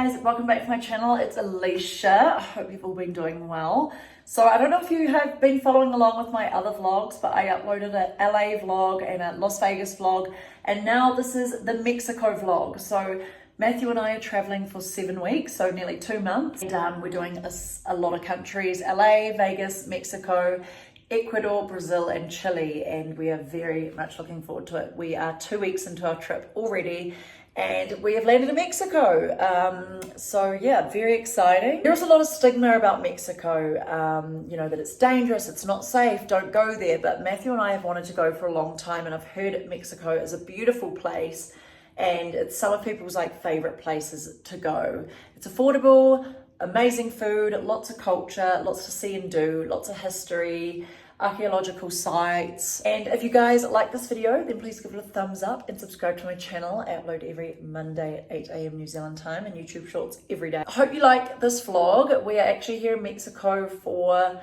guys, welcome back to my channel. It's Alicia. I hope you've all been doing well. So I don't know if you have been following along with my other vlogs, but I uploaded a LA vlog and a Las Vegas vlog, and now this is the Mexico vlog. So Matthew and I are traveling for 7 weeks, so nearly 2 months. And we're doing a lot of countries: LA, Vegas, Mexico, Ecuador, Brazil and Chile, and we are very much looking forward to it. We are 2 weeks into our trip already and we have landed in Mexico. So yeah, very exciting. There's a lot of stigma about Mexico, you know, that it's dangerous, it's not safe, don't go there. But Matthew and I have wanted to go for a long time, and I've heard Mexico is a beautiful place and it's some of people's like favorite places to go. It's affordable, amazing food, lots of culture, lots to see and do, lots of history, archaeological sites. And if you guys like this video, then please give it a thumbs up and subscribe to my channel. I upload every Monday at 8 AM New Zealand time, and YouTube shorts every day. I hope you like this vlog. We are actually here in Mexico for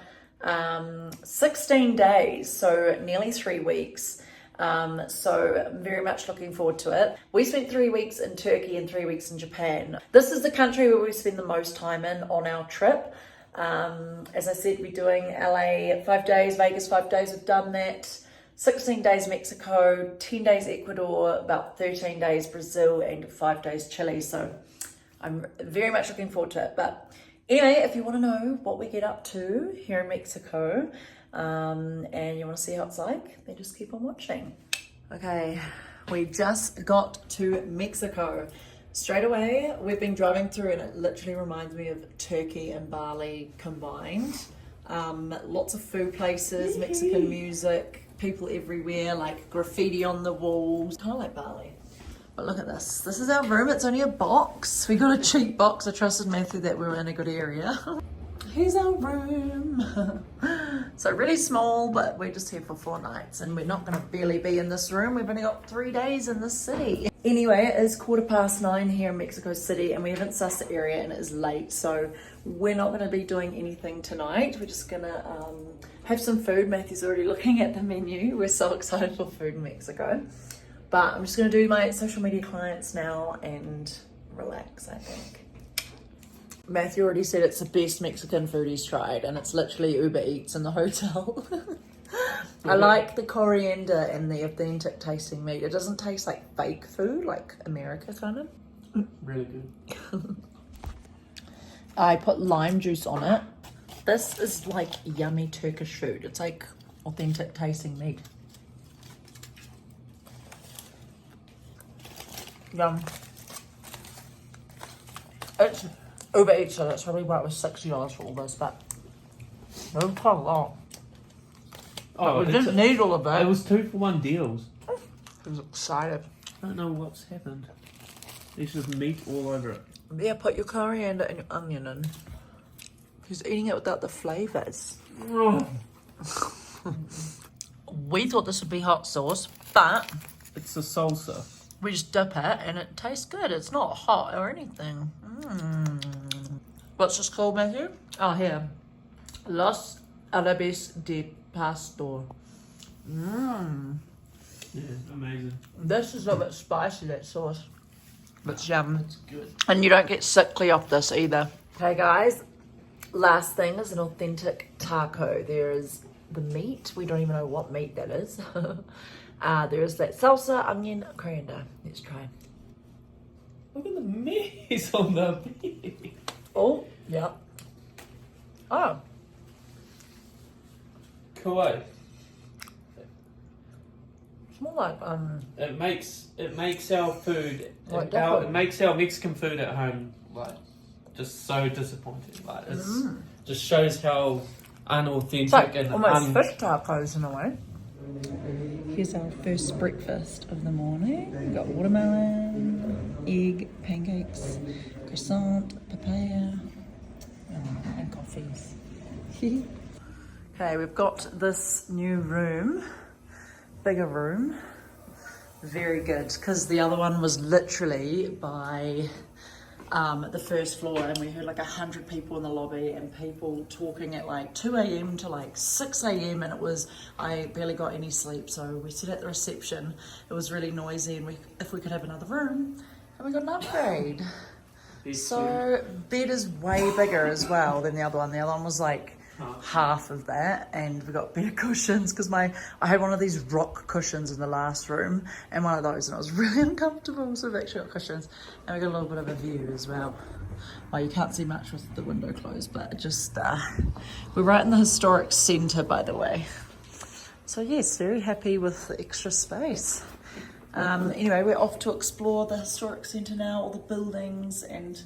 16 days, so nearly 3 weeks. So I'm very much looking forward to it. We spent 3 weeks in Turkey and 3 weeks in Japan. This is the country where we spend the most time in on our trip. As I said, we're doing LA 5 days, Vegas 5 days, we've done that. 16 days Mexico, 10 days Ecuador, about 13 days Brazil, and 5 days Chile. So I'm very much looking forward to it. But anyway, if you want to know what we get up to here in Mexico, and you want to see how it's like, then just keep on watching. Okay, we just got to Mexico. Straight away, we've been driving through and it literally reminds me of Turkey and Bali combined. Lots of food places, Mexican music, people everywhere, like graffiti on the walls. Kind of like Bali. But look at this. This is our room. It's only a box. We got a cheap box. I trusted Matthew that we were in a good area. Here's our room. So really small, but we're just here for 4 nights and we're not going to barely be in this room. We've only got 3 days in this city. Anyway, it is 9:15 here in Mexico City and we haven't sussed the area and it is late. So we're not going to be doing anything tonight. We're just going to have some food. Matthew's already looking at the menu. We're so excited for food in Mexico. But I'm just going to do my social media clients now and relax, I think. Matthew already said it's the best Mexican food he's tried, and it's literally Uber Eats in the hotel. I like the coriander and the authentic tasting meat. It doesn't taste like fake food, like America kind of. Really good. I put lime juice on it. This is like yummy Turkish food. It's like authentic tasting meat. Yum. It's Uber Eats, so that's probably why it was $60 for all this, but it was quite a lot. Oh, we didn't need all of that. It was 2-for-1 deals. I was excited. I don't know what's happened. There's just meat all over it. Yeah, put your coriander and your onion in. He's eating it without the flavours. Oh. We thought this would be hot sauce, but It's a salsa. we just dip it and it tastes good. It's not hot or anything. What's this called, Matthew? Oh, here. Los Árabes de Pastor. Yeah, amazing. This is a bit spicy, that sauce. But it's yum. It's good. And you don't get sickly off this either. Okay, guys. Last thing is an authentic taco. There is the meat. We don't even know what meat that is. There is that salsa, onion, coriander. Let's try. Look at the mess on the bed. Oh, yeah. Oh. Kawaii. It's more like, It makes our food, Like it different. makes our Mexican food at home like just so disappointing. Like it's just shows how unauthentic it's like and almost fish tacos in a way. Here's our first breakfast of the morning. We've got watermelon, egg, pancakes, croissant, papaya, and coffees. Okay, we've got this new room, bigger room. Very good, because the other one was literally by the first floor, and we heard like 100 people in the lobby and people talking at like 2 AM to like 6 AM, and I barely got any sleep. So we sat at the reception. It was really noisy, and if we could have another room, and we got an upgrade. These So bed is way bigger as well than the other one. The other one was like half of that, and we got better cushions because I had one of these rock cushions in the last room and one of those, and it was really uncomfortable. So we've actually got cushions, and we got a little bit of a view as well. Well, you can't see much with the window closed, but just we're right in the historic centre, by the way. So yes, very happy with the extra space. Anyway, we're off to explore the historic centre now, all the buildings and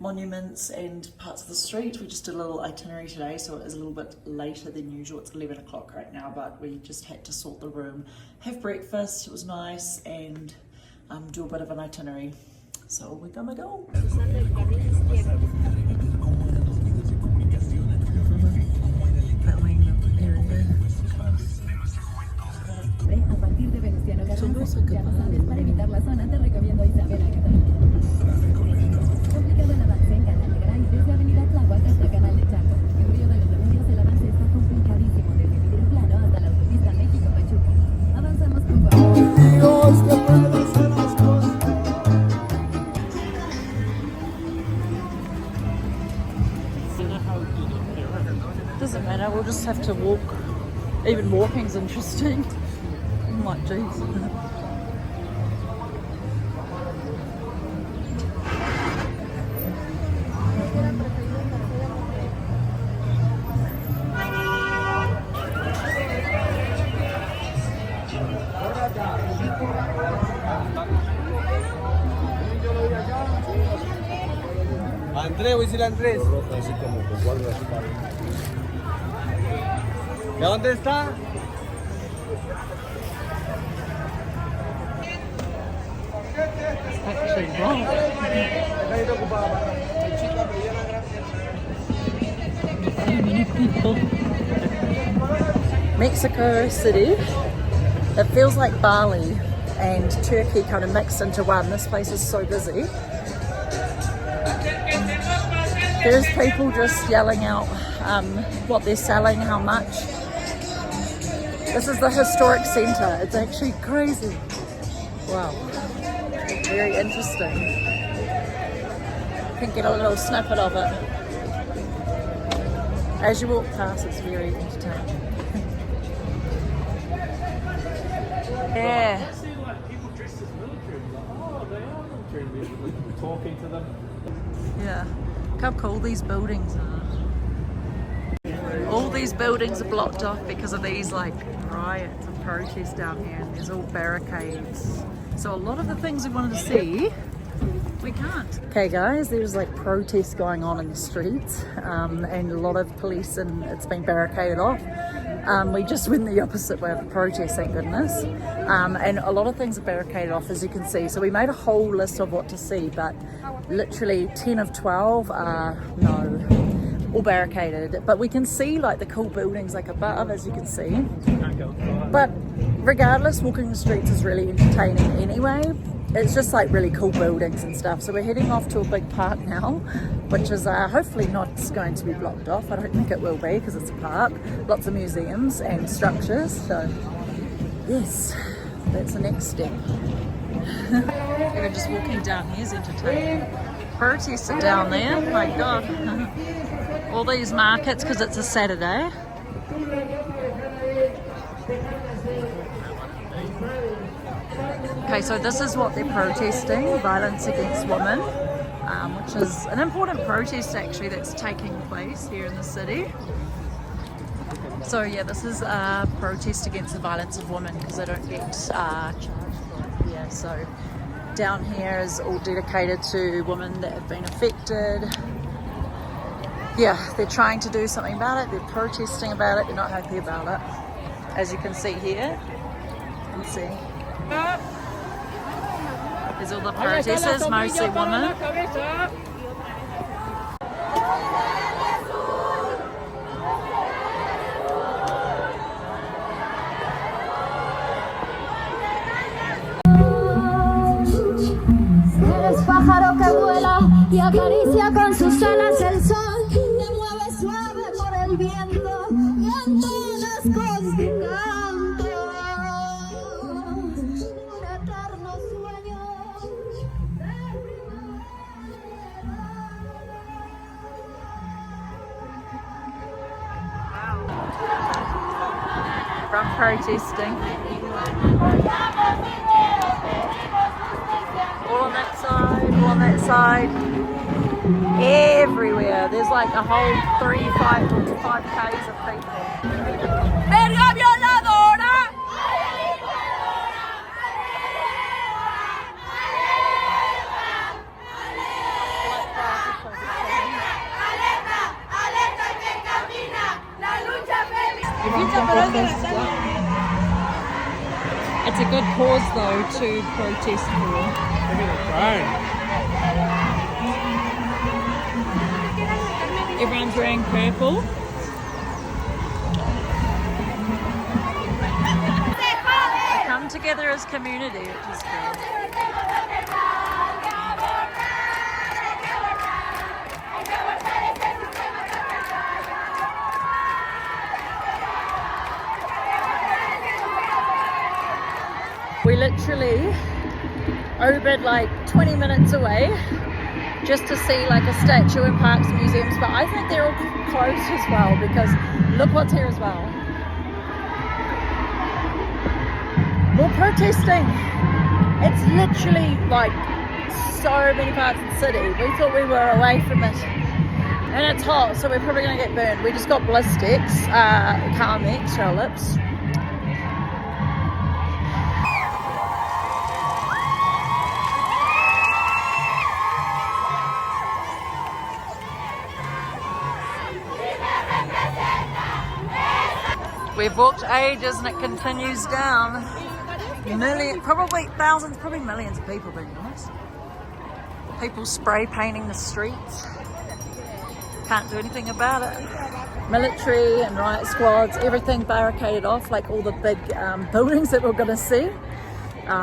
monuments and parts of the street. We just did a little itinerary today, so it is a little bit later than usual. It's 11 o'clock right now, but we just had to sort the room, have breakfast, it was nice, and do a bit of an itinerary. So we're gonna go. A partir de Venustiano Carranza, ya lo sabes, para evitar la zona te recomiendo Isabela Catalina. Complicado el avance en Canal de Gran desde Avenida Tláhuac hasta Canal de Chaco. En medio de los remedios el avance está complicadísimo desde Vidrio Plano hasta la autopista México-Pachuca. Avanzamos con Doesn't matter, we'll just have to walk. Even walking's interesting. I'm like, geez. Andrés, voy a decirle a Andrés. ¿De dónde está? Actually wrong. So many people. Mexico City. It feels like Bali and Turkey kind of mixed into one. This place is so busy. There's people just yelling out what they're selling, how much. This is the historic centre. It's actually crazy. Wow. Very interesting. You can get a little snippet of it. As you walk past, it's very entertaining. Yeah. I see like people dressed as military. Like, oh, they are military. We're talking to them. Yeah. Look how cool these buildings are. All these buildings are blocked off because of these like riots and protests down here, and there's all barricades. So a lot of the things we wanted to see, we can't. Okay guys, there's like protests going on in the streets and a lot of police, and it's been barricaded off. We just went the opposite way of the protest, thank goodness. And a lot of things are barricaded off, as you can see. So we made a whole list of what to see, but literally 10 of 12 are all barricaded. But we can see like the cool buildings like above, as you can see. But regardless, walking the streets is really entertaining anyway. It's just like really cool buildings and stuff. So we're heading off to a big park now, which is hopefully not going to be blocked off. I don't think it will be because it's a park. Lots of museums and structures. So yes, that's the next step. Even just walking down here is entertaining. Protests are down there, my God. All these markets because it's a Saturday. Okay, so this is what they're protesting, violence against women, which is an important protest actually that's taking place here in the city. So yeah, this is a protest against the violence of women because they don't get charged. Yeah, so down here is all dedicated to women that have been affected. Yeah, they're trying to do something about it, they're protesting about it, they're not happy about it. As you can see here, you can see. There's all the protesters, mostly women. Eres pájaro que vuela y acaricia con sus alas el sol, te mueve suave por el viento y en todas cosas canto un eterno sueño de primavera. protesting. All on that side, all on that side. Everywhere. There's like a whole 5Ks of people. ¡Verga violadora! It's a good cause though to protest for. Look at the drone. Everyone's wearing purple. They come together as community, which is cool. We literally Ubered like 20 minutes away just to see like a statue in parks and museums, but I think they're all closed as well because look what's here as well. More protesting. It's literally like so many parts of the city. We thought we were away from it. And it's hot, so we're probably gonna get burned. We just got blistics, Carmex for our lips. We've walked ages and it continues down. Probably thousands, probably millions of people, being honest. People spray painting the streets. Can't do anything about it. Military and riot squads, everything barricaded off, like all the big buildings that we're going to see.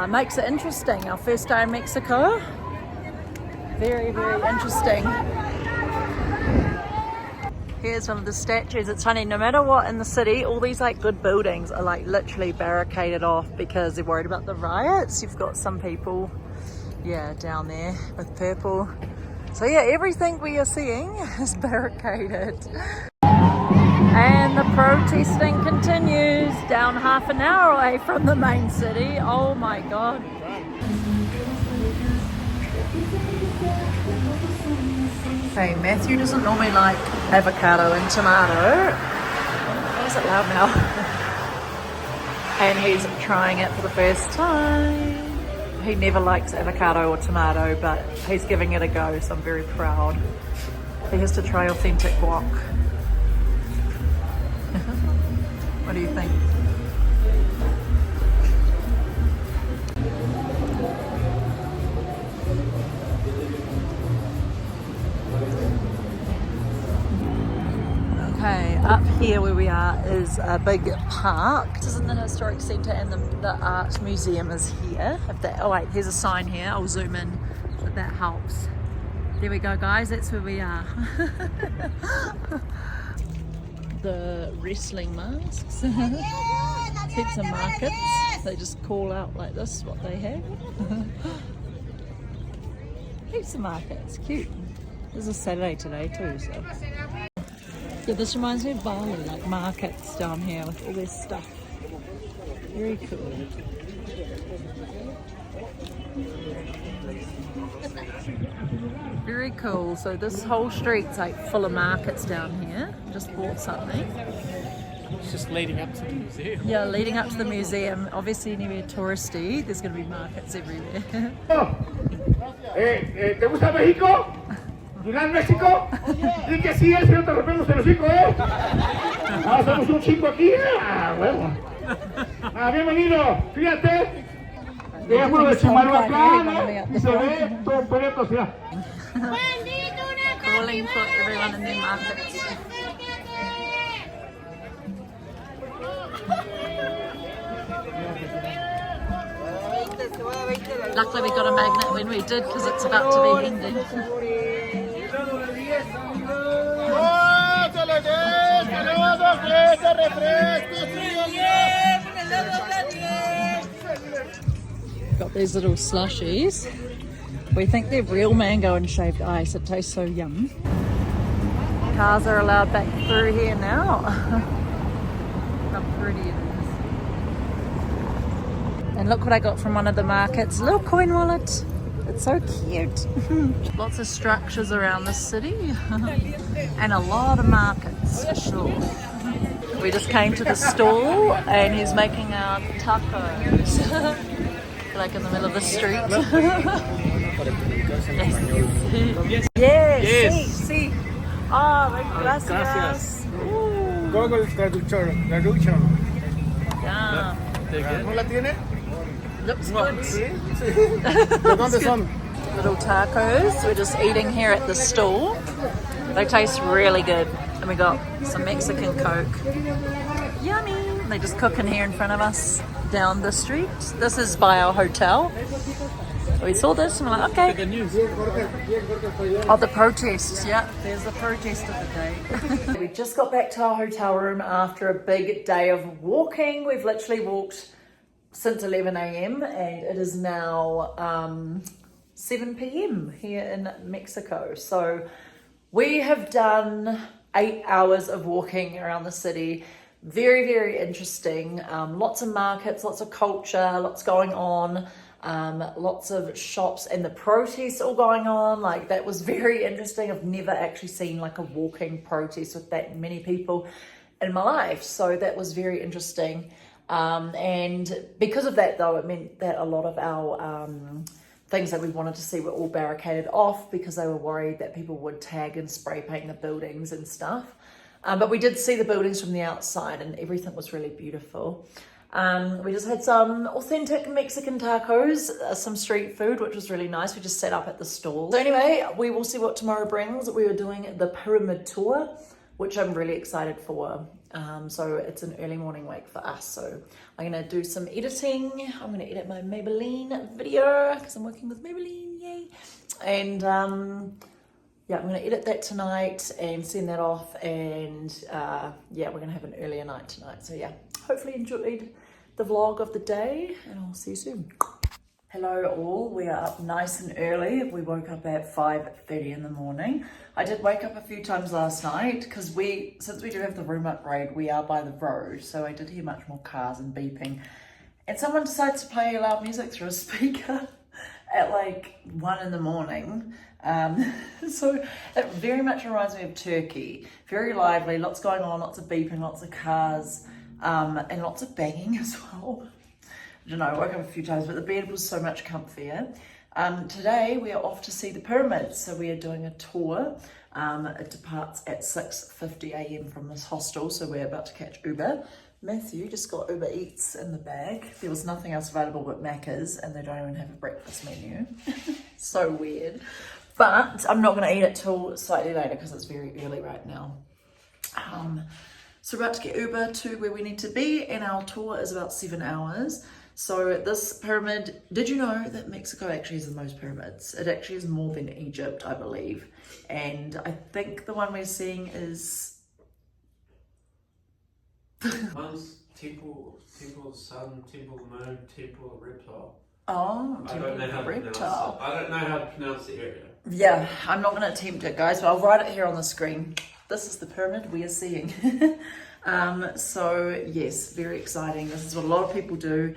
Makes it interesting. Our first day in Mexico. Very, very interesting. Here's one of the statues. It's funny, no matter what in the city, all these like good buildings are like literally barricaded off because they're worried about the riots. You've got some people, yeah, down there with purple. So yeah, everything we are seeing is barricaded. And the protesting continues down half an hour away from the main city. Oh my God. Okay, Matthew doesn't normally like avocado and tomato. Why is it loud now? And he's trying it for the first time. He never likes avocado or tomato, but he's giving it a go, so I'm very proud. He has to try authentic guac. What do you think? Okay, up here where we are is a big park. This is in the historic centre and the art museum is here. Oh wait, there's a sign here. I'll zoom in if that helps. There we go guys, that's where we are. The wrestling masks. Heaps of markets. They just call out like this what they have. Heaps of markets, cute. There's a Saturday today too, so. Yeah, this reminds me of Bali, like markets down here with all this stuff. Very cool. Very cool. So this whole street's like full of markets down here. Just bought something. It's just leading up to the museum. Yeah, leading up to the museum. Obviously anywhere touristy, there's going to be markets everywhere. ¿Te gusta México? ¿Llegar México? Di que sí, si no te rompemos el hocico, ¿eh? Ah, somos un chico aquí. Ah, huevo. Ah, bienvenido. Fíjate. Déjame de Chimalhuacán, y se ve todo completo, ¿sí? Calling for everyone in their markets. Luckily we got a magnet when we did because it's about to be ending. Got these little slushies. We think they're real mango and shaved ice. It tastes so yum. Cars are allowed back through here now. How pretty it is. And look what I got from one of the markets. A little coin wallet. It's so cute. Lots of structures around the city and a lot of markets for sure. We just came to the stall and he's making our tacos. Like in the middle of the street. Yes. Yes. Sí. Oh, gracias. Google Traductor. Yeah. ¿No la tiene? Looks good. ¿De dónde son? Little tacos. We're just eating here at the stall. They taste really good. And we got some Mexican Coke. Yummy. They just cooking here in front of us down the street. This is by our hotel. We saw this and we're like, okay. Good news. Oh, the protest. Yeah, there's the protest of the day. We just got back to our hotel room after a big day of walking. We've literally walked since 11 a.m. and it is now 7 p.m. here in Mexico. So we have done 8 hours of walking around the city. Very, very interesting. Lots of markets, lots of culture, lots going on. Lots of shops and the protests all going on. Like, that was very interesting. I've never actually seen like a walking protest with that many people in my life. So that was very interesting. And because of that though, it meant that a lot of our things that we wanted to see were all barricaded off because they were worried that people would tag and spray paint the buildings and stuff. But we did see the buildings from the outside and everything was really beautiful. We just had some authentic Mexican tacos, some street food, which was really nice. We just sat up at the stall. So anyway, we will see what tomorrow brings. We were doing the pyramid tour, which I'm really excited for. So it's an early morning wake for us. So I'm going to do some editing. I'm going to edit my Maybelline video because I'm working with Maybelline, yay. And yeah, I'm going to edit that tonight and send that off. And yeah, we're going to have an earlier night tonight. So yeah, hopefully enjoyed the vlog of the day and I'll see you soon. Hello all, we are up nice and early. We woke up at 5:30 in the morning. I did wake up a few times last night because since we do have the room upgrade, we are by the road. So I did hear much more cars and beeping. And someone decides to play loud music through a speaker at like 1 in the morning. So it very much reminds me of Turkey. Very lively, lots going on, lots of beeping, lots of cars, and lots of banging as well. I don't know, I woke up a few times, but the bed was so much comfier. Today we are off to see the pyramids. So we are doing a tour. It departs at 6:50 a.m. from this hostel. So we're about to catch Uber. Matthew just got Uber Eats in the bag. There was nothing else available but Macca's and they don't even have a breakfast menu. So weird. But I'm not going to eat it till slightly later because it's very early right now. So we're about to get Uber to where we need to be and our tour is about 7 hours. So this pyramid, did you know that Mexico actually has the most pyramids? It actually is more than Egypt, I believe. And I think the one we're seeing is... One's Temple Sun, Temple Moon, Temple Reptile. Oh, I don't know how to reptile. I don't know how to pronounce the area. Yeah, I'm not going to attempt it, guys, but I'll write it here on the screen. This is the pyramid we are seeing. So yes, very exciting. This is what a lot of people do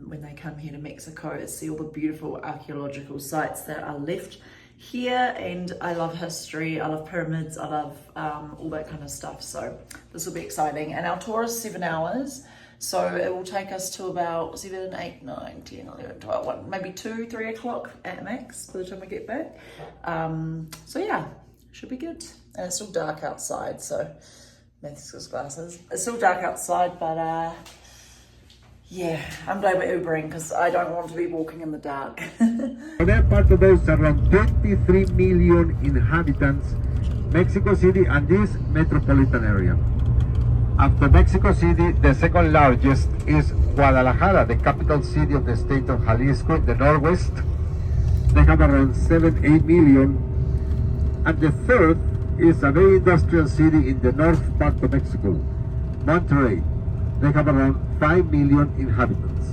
when they come here to Mexico, is see all the beautiful archaeological sites that are left here. And I love history, I love pyramids, I love all that kind of stuff. So this will be exciting. And our tour is 7 hours. So it will take us to about 7, 8, 9, 10, 11, 12, 1, maybe 2, 3 o'clock at max by the time we get back. So yeah, should be good. And it's still dark outside, so Matthew's got glasses. It's still dark outside, but yeah, I'm glad we're Ubering because I don't want to be walking in the dark. That part of those around 23 million inhabitants, Mexico City and this metropolitan area. After Mexico City, the second largest is Guadalajara, the capital city of the state of Jalisco in the northwest. They have around 7-8 million. And the third is a very industrial city in the north part of Mexico, Monterrey. They have around 5 million inhabitants.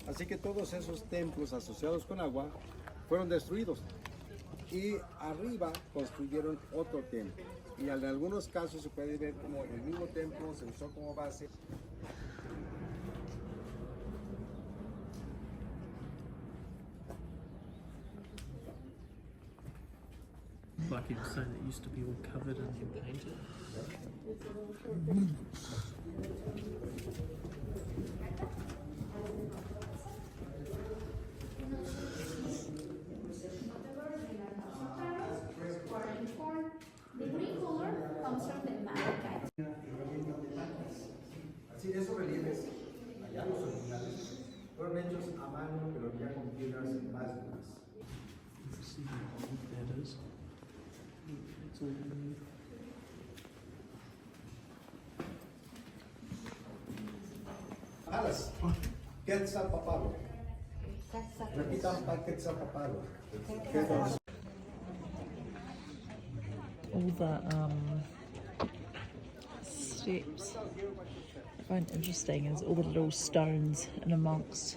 Así que todos esos templos asociados con agua fueron destruidos y arriba construyeron otro templo. y en algunos casos se puede ver como el mismo templo se usó como base. Like you were saying, it used to be all covered and painted. The green color comes from the malachite. Así de esos relieves, allá los originales, fueron hechos a mano, pero ya con piedras más duras. Let's see how old that is. It's all new. Alas, Quetzalpapalo. Repitan para Quetzalpapalo. All the steps I find interesting is all the little stones in amongst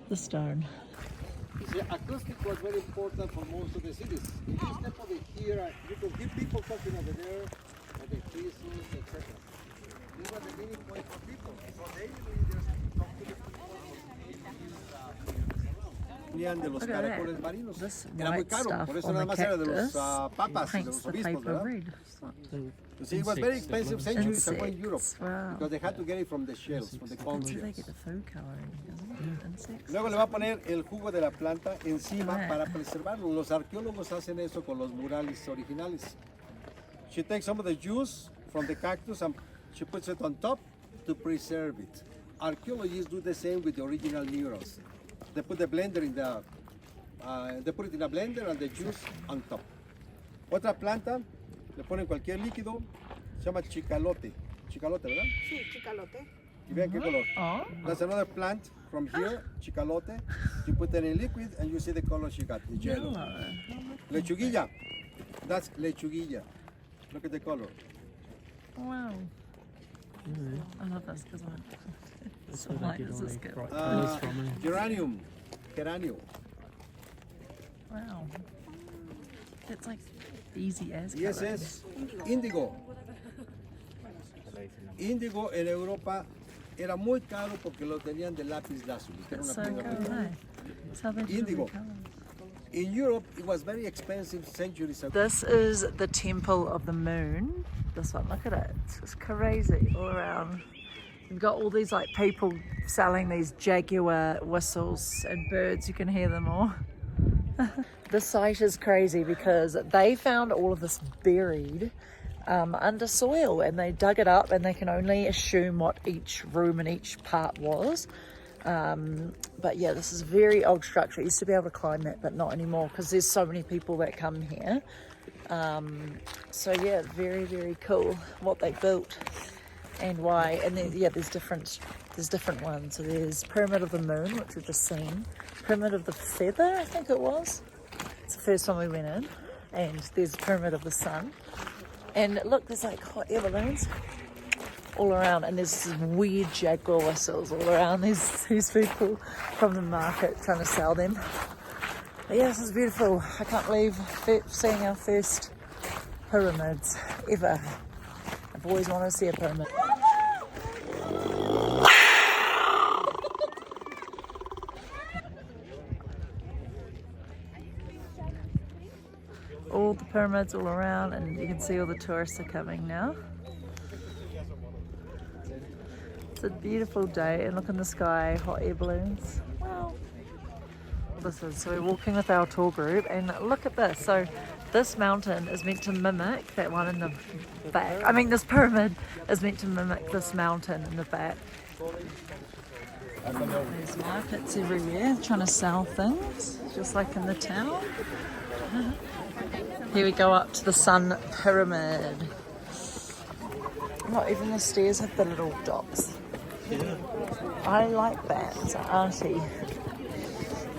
the stone. The acoustic was very important for most of the cities. If you step over here, you could hear people talking over there, or the Jesus, etc. These were the meeting point for people. So they just talk to the people. De los caracoles marinos. Era muy caro, por eso nada más era de los papas y de los obispos, ¿verdad? You see, it was very expensive centuries ago in Europe because they had to get it from the shells, from the conch They shells. get the food coloring, insects. Luego le va a poner el jugo de la planta encima para preservarlo. Los arqueólogos hacen eso con los murales originales. She takes some of the juice from the cactus and she puts it on top to preserve it. Archaeologists do the same with the original murals. They put the blender in the, they put it in a blender and the juice on top. Otra planta, le ponen cualquier líquido, se llama chicalote. Chicalote, ¿verdad? Sí, chicalote. Y vean qué color. Oh. That's another plant from here, chicalote. You put it in liquid and you see the color she got, the yellow. Lechuguilla. That's lechuguilla. Look at the color. Wow. I love this because That's I'm where like, they get this all is their good. bright colours from. And Geranium. Geranio. Wow. It's like easy as Y ese coloring. es índigo. Índigo en Europa era muy caro porque lo tenían de lápiz lazuli, que era It's una so piedra cool, muy cara. eh? It's how they do Indigo. the colours. In Europe, it was very expensive centuries ago. This is the Temple of the Moon. This one, look at it. It's just crazy all around. You've got all these like people selling these jaguar whistles and birds. You can hear them all. This site is crazy because they found all of this buried under soil and they dug it up and they can only assume what each room and each part was. But yeah, this is a very old structure. I used to be able to climb that, but not anymore because there's so many people that come here. So yeah, very, very cool what they built and why. And then, yeah, there's different ones. So there's Pyramid of the Moon, which we've just seen. Pyramid of the Feather, I think it was. It's the first time we went in. And there's Pyramid of the Sun. And look, there's like hot air balloons all around, and there's these weird jaguar whistles all around. These people from the market trying to sell them. But yeah, this is beautiful. I can't believe seeing our first pyramids ever. I've always wanted to see a pyramid. All the pyramids all around, and you can see all the tourists are coming now. It's a beautiful day, and look in the sky, hot air balloons. Wow. So we're walking with our tour group, and look at this. So this mountain is meant to mimic that one in the back. I mean, this pyramid is meant to mimic this mountain in the back. There's markets everywhere trying to sell things, just like in the town. Here we go up to the Sun Pyramid. Oh, even the stairs have the little dots. yeah. I like that. It's an auntie.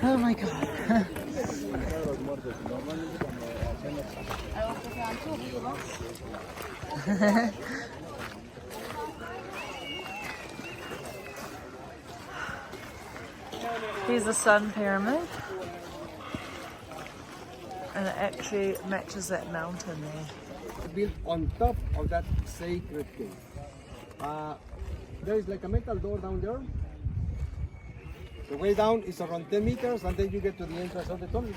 Oh my god. Here's the Sun Pyramid. And it actually matches that mountain there. built on top of that sacred cave. There is like a metal door down there. The way down is around 10 meters, and then you get to the entrance of the tunnel.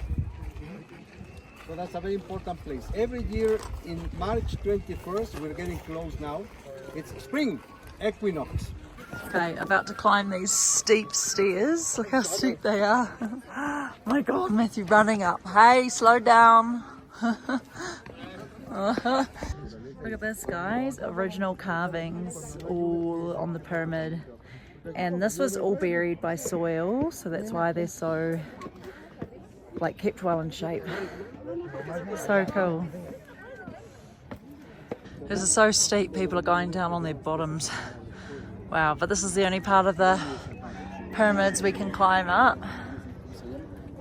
So that's a very important place. Every year in March 21st, we're getting close now. It's spring equinox. Okay, about to climb these steep stairs. Look how steep they are. My God, Matthew running up. Hey, slow down. Look at this, guys. Original carvings all on the pyramid. And this was all buried by soil, so that's why they're so, like, kept well in shape. So cool. This is so steep, people are going down on their bottoms. Wow, but this is the only part of the pyramids we can climb up.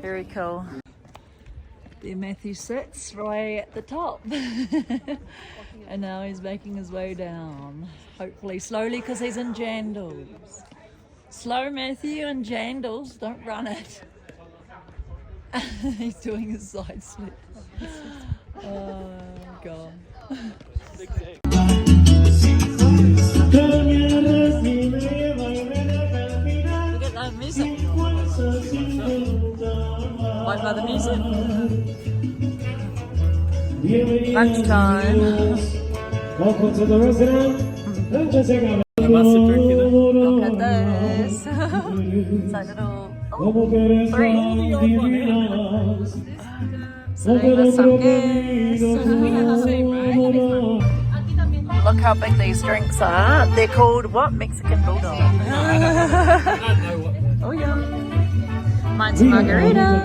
Very cool. There Matthew sits right at the top. And now he's making his way down. Hopefully slowly, because he's in jandals. Slow, Matthew, and jandals, don't run it. He's doing his side slip. Oh God. Look at that music. Like by the music. Lunchtime. Welcome to the restaurant. I must have drinking it. Look at this. It's like little three. So they got some guests. Look how big these drinks are. They're called what? Mexican Bulldog. I don't know what. Oh yeah. Mine's a margarita.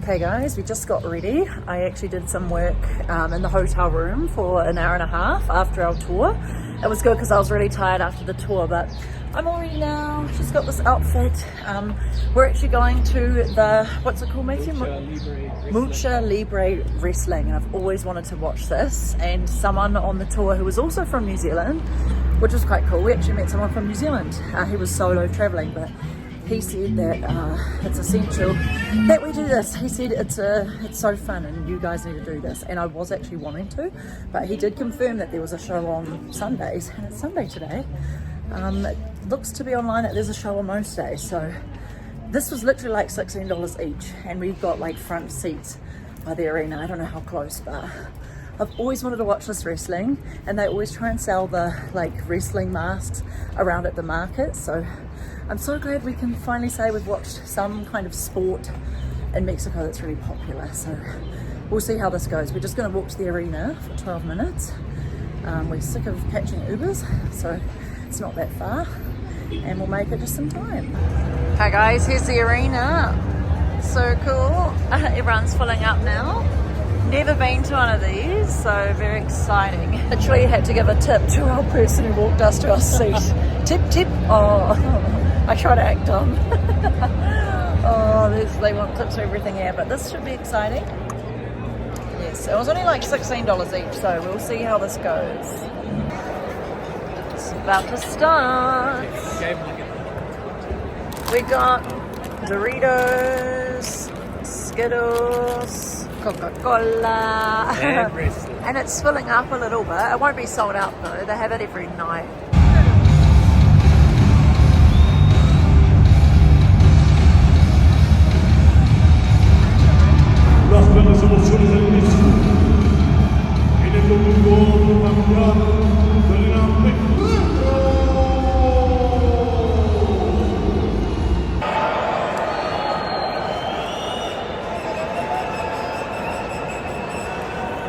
Okay guys, we just got ready. I actually did some work in the hotel room for an hour and a half after our tour. It was good because I was really tired after the tour, but I'm all ready now. Just got this outfit. We're actually going to the, what's it called, Matthew? Lucha Libre wrestling, and I've always wanted to watch this. And someone on the tour who was also from New Zealand, which was quite cool. We actually met someone from New Zealand. He was solo traveling, but he said that it's essential that we do this. He said it's so fun and you guys need to do this, and I was actually wanting to, but he did confirm that there was a show on Sundays, and it's Sunday today. It looks to be online that there's a show on most days, so this was literally like $16 each, and we've got like front seats by the arena. I don't know how close, but I've always wanted to watch this wrestling, and they always try and sell the like wrestling masks around at the market, so I'm so glad we can finally say we've watched some kind of sport in Mexico that's really popular. So we'll see how this goes. We're just going to walk to the arena for 12 minutes. We're sick of catching Ubers, so it's not that far, and we'll make it just some time. Hi guys, here's the arena. So cool. Everyone's filling up now. Never been to one of these, so very exciting. Literally had to give a tip to our person who walked us to our seat. Tip. Oh, I try to act dumb. Oh, they want tips for everything here, but this should be exciting. Yes, it was only like $16 each, so we'll see how this goes. It's about to start. We got Doritos, Skittles, Coca-Cola, and it's filling up a little bit. It won't be sold out though, they have it every night. Las grandes emociones del México en el domingo familiar del Gran México.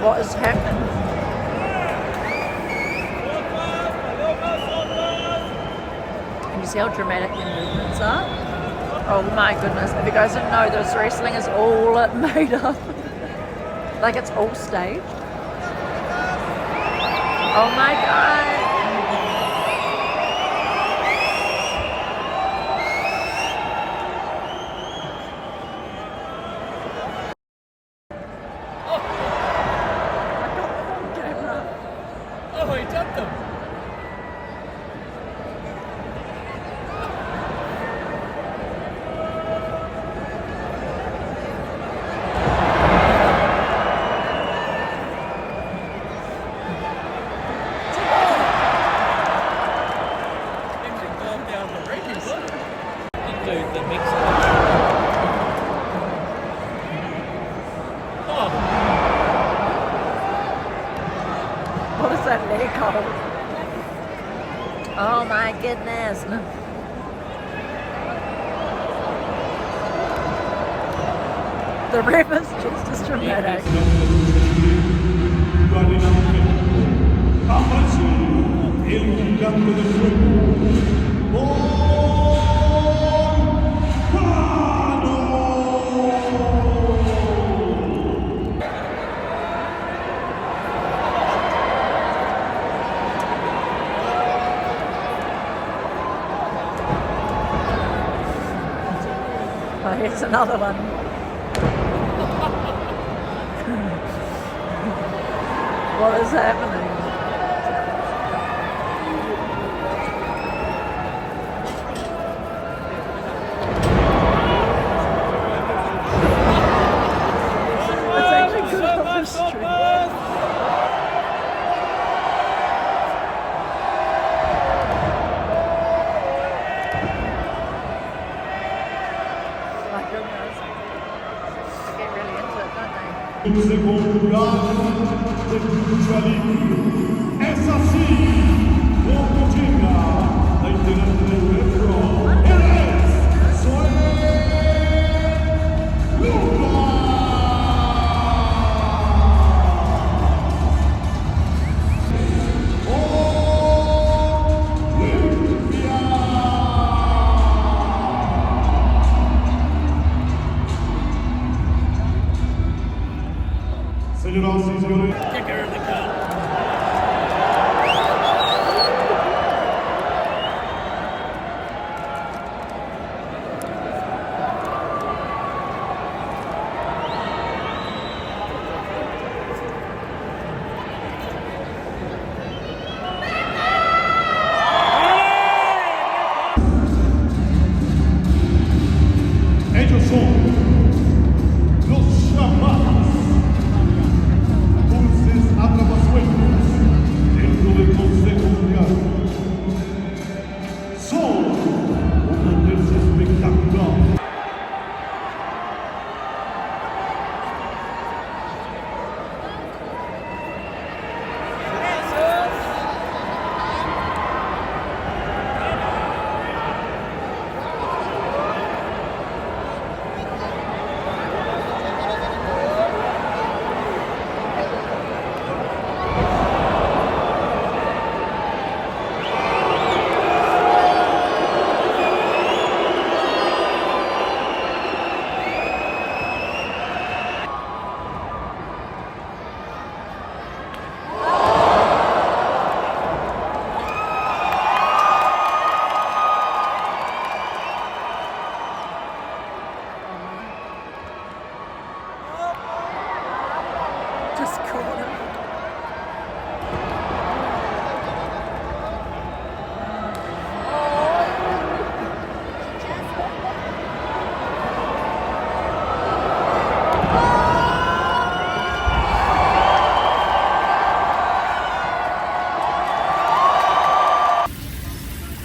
What is happening? Can you see how dramatic the movements are? Oh my goodness, if you guys didn't know, this wrestling is all made up. Like it's all staged. Oh my god. Oh, he jumped him. certainly cold. Oh my goodness. The river's just as dramatic. El gigante del fuego. Oh, here's another one. What is happening? It's actually good on the street. My goodness. They get really into it, don't they? El segundo lugar de Lucha Libre. Es así como llega la integrante del metro. Él es Lucha. Señoras y señores. Ellos son los llamados dulces atrapasueños dentro del Consejo Mundial. Son una tercia espectacular. Just caught him.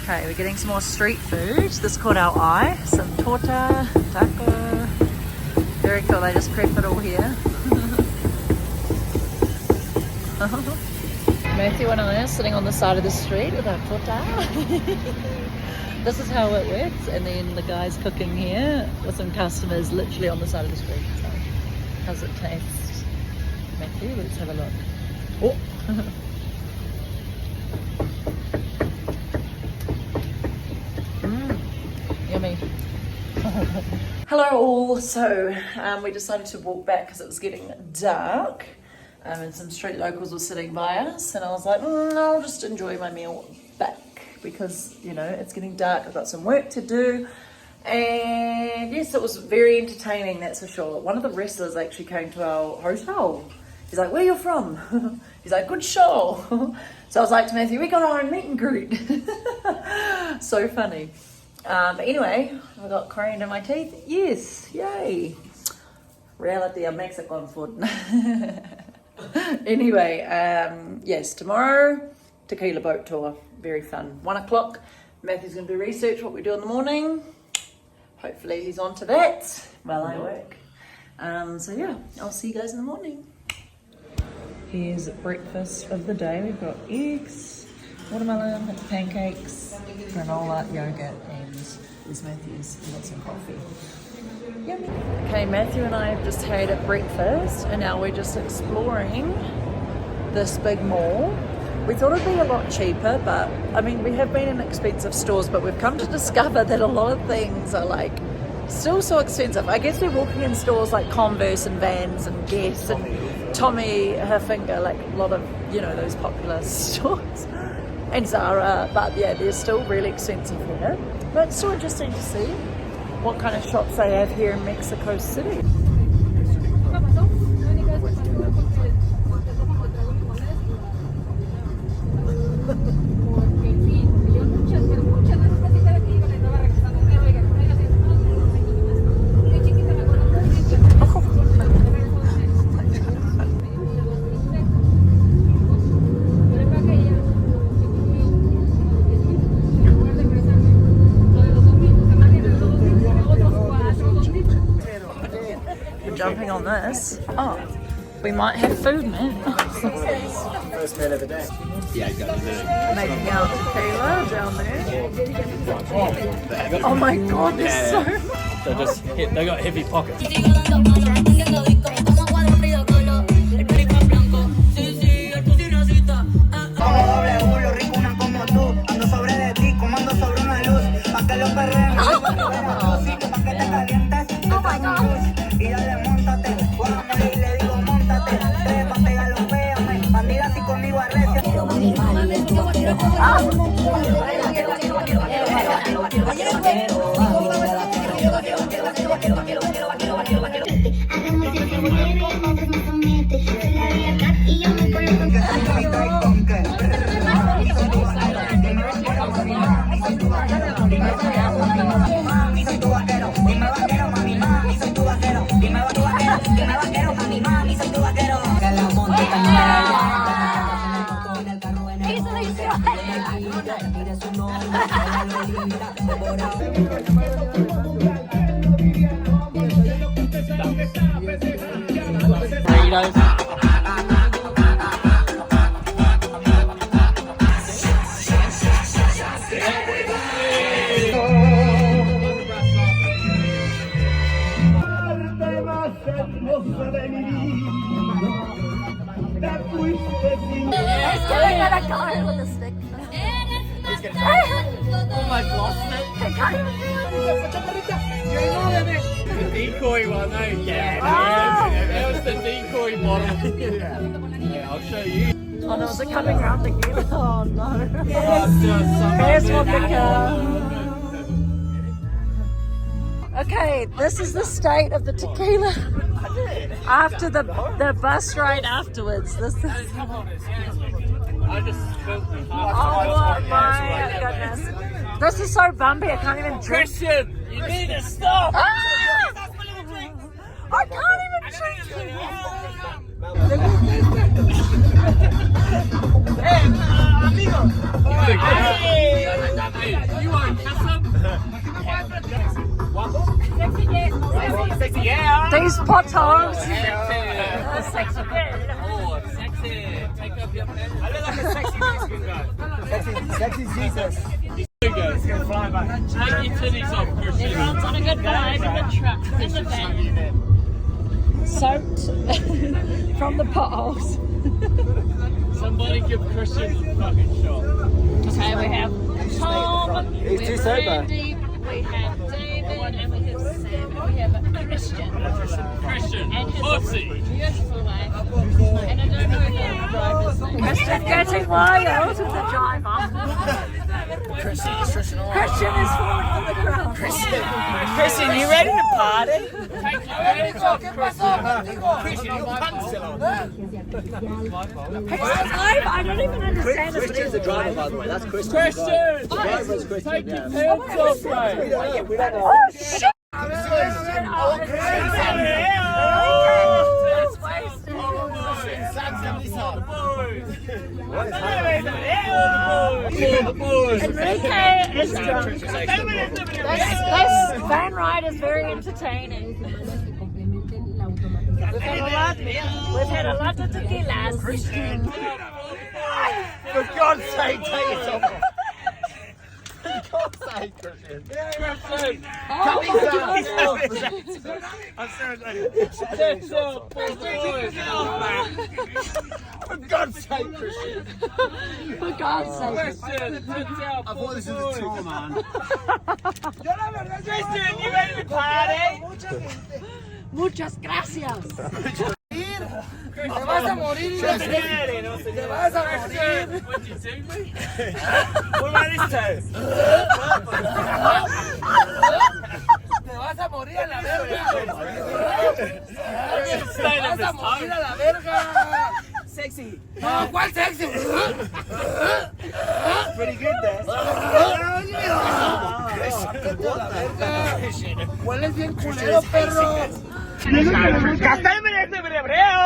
Okay, we're getting some more street food. This caught our eye. Some torta, taco. Very cool, they just prep it all here. Matthew and I are sitting on the side of the street with our torta. This is how it works, and then the guy's cooking here with some customers literally on the side of the street. So, how's it taste? Matthew, let's have a look. Oh! Yummy. Hello all. So we decided to walk back because it was getting dark. And some street locals were sitting by us, and I was like, I'll just enjoy my meal back because, you know, it's getting dark. I've got some work to do. And yes, it was very entertaining, that's for sure. One of the wrestlers actually came to our hotel. He's like, where are you from? He's like, good show. So I was like to Matthew, we got our own meet and greet. So funny. But anyway, I got coriander in my teeth. Yes, yay. Reality of Mexican food. Anyway, yes, tomorrow, Tequila boat tour. Very fun. 1 o'clock. Matthew's going to do research, what we do in the morning. Hopefully he's on to that while I work. So yeah, I'll see you guys in the morning. Here's breakfast of the day. We've got eggs, watermelon, pancakes, granola, yogurt, and there's Matthew's. We've got some coffee. Yummy. Okay, Matthew and I have just had a breakfast and now we're just exploring this big mall. We thought it'd be a lot cheaper, but I mean, we have been in expensive stores, but we've come to discover that a lot of things are like still so expensive. I guess we're walking in stores like Converse and Vans and Guess and Tommy Hilfiger, like a lot of, you know, those popular stores, and Zara, but yeah, they're still really expensive here. But it's still interesting to see what kind of shops they have here in Mexico City. Jumping on this. Oh, we might have food, man. First meal of the day. Yeah, you got it. Making our tequila down there. Oh my god, they're so They got heavy pockets. Oh my god. Decoy one, eh? Yeah. That was the decoy bottle. Yeah, I'll show you. Oh no, is it coming round again? Oh no. Here's Here's what the car. Okay, this is the state of the tequila after the bus ride afterwards. This is. I just spilled the Oh my goodness. This is so bumpy, I can't even drink. Christian, you need to stop. Ah! I can't even drink it. Hey, you want to kiss him? Sexy, yeah. These potholes. Sexy girl. Oh, sexy. Take off your pants. I look like a sexy Mexican guy. Sexy Jesus. There you go. It's gonna fly back. Take your titties off, Christian. Everyone's on a good vibe in the truck, in the van. Soaked from the potholes. Somebody give Christian a fucking shot. Okay, we have Tom, He's we too have sober. Randy, we have David, and we have Sam, and we have Christian. Christian, And his pussy. beautiful wife. And I don't know the driver's name. Christian getting wild with the driver. Christian is falling on the ground. Christian, you ready to party? Take your hands off, Christian, you I don't even understand this. Christian's the driver, by the way. That's Christian. Christian! The driver is Christian. Take your pants off, mate. We don't know. Oh shit! Enrique is drunk. This van ride is very entertaining. We've got a lot We've had a lot of tequilas. For God's sake, take it off. For God's sake, Christian. I'm sorry, for God's sake, Christian. For God's sake. I thought this was a tour, man. Christian, you ready to party? Muchas gracias. Te vas a morir. Te vas a morir. What did you say, mate? What about this time? Te vas a morir a la verga. Te vas a morir a la verga. Sexy. No, ¿cuál sexy? Pretty good there. Hueles bien culero, perro. ¡Castéme este brebreo!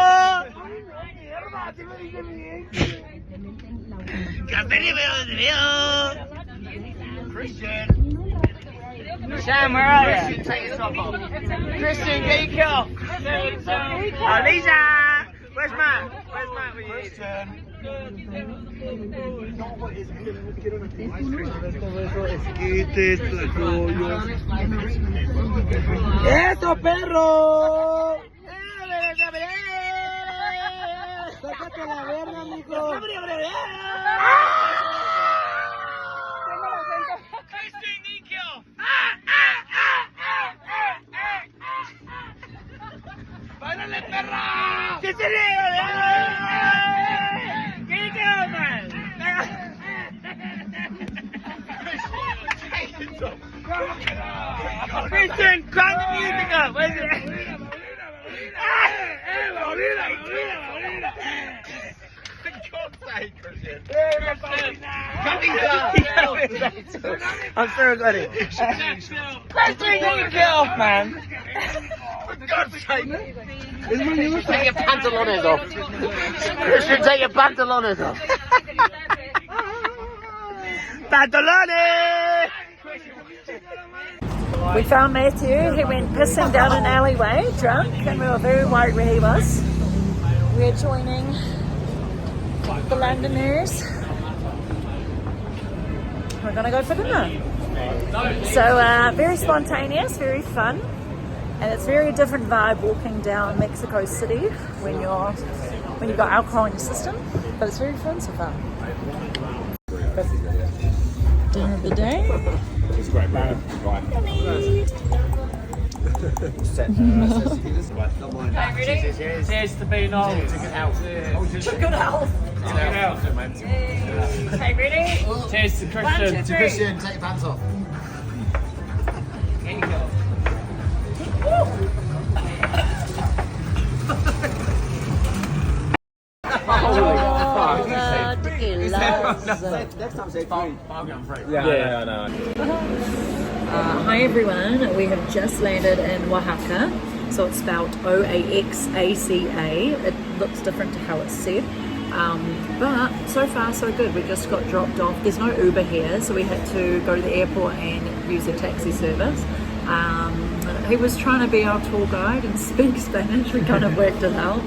Christian! Sam, where are you? Christian, take your top off. Christian, get your kill. Alicia! Where's Matt? Where's Matt with you? Christian! ¡Eso, perro! ¡Sácate la verga, mijo! ¡Báilale, perra! ¿Qué se le Christian, crank the music up! Where's it? I'm so ready. Christian, get your kill, man! For God's sake! Take your pantalones off. Christian, take your pantalones off. Pantalones! We found Matthew. He went pissing down an alleyway, drunk, and we were very worried where he was. We're joining the Londoners. We're gonna go for dinner. So very spontaneous, very fun, and it's a very different vibe walking down Mexico City when you've got alcohol in your system. But it's very fun so far. Dinner of the day. It's great, man. Right. Cheers to being old. Chicken health. Okay, ready? Cheers to Christian. One, two, three. Christian, take your pants off. Next time say bargain free. Yeah, I know. Hi everyone, we have just landed in Oaxaca, so it's spelled Oaxaca. It looks different to how it's said, but so far so good. We just got dropped off. There's no Uber here, so we had to go to the airport and use a taxi service. He was trying to be our tour guide and speak Spanish. We kind of worked it out,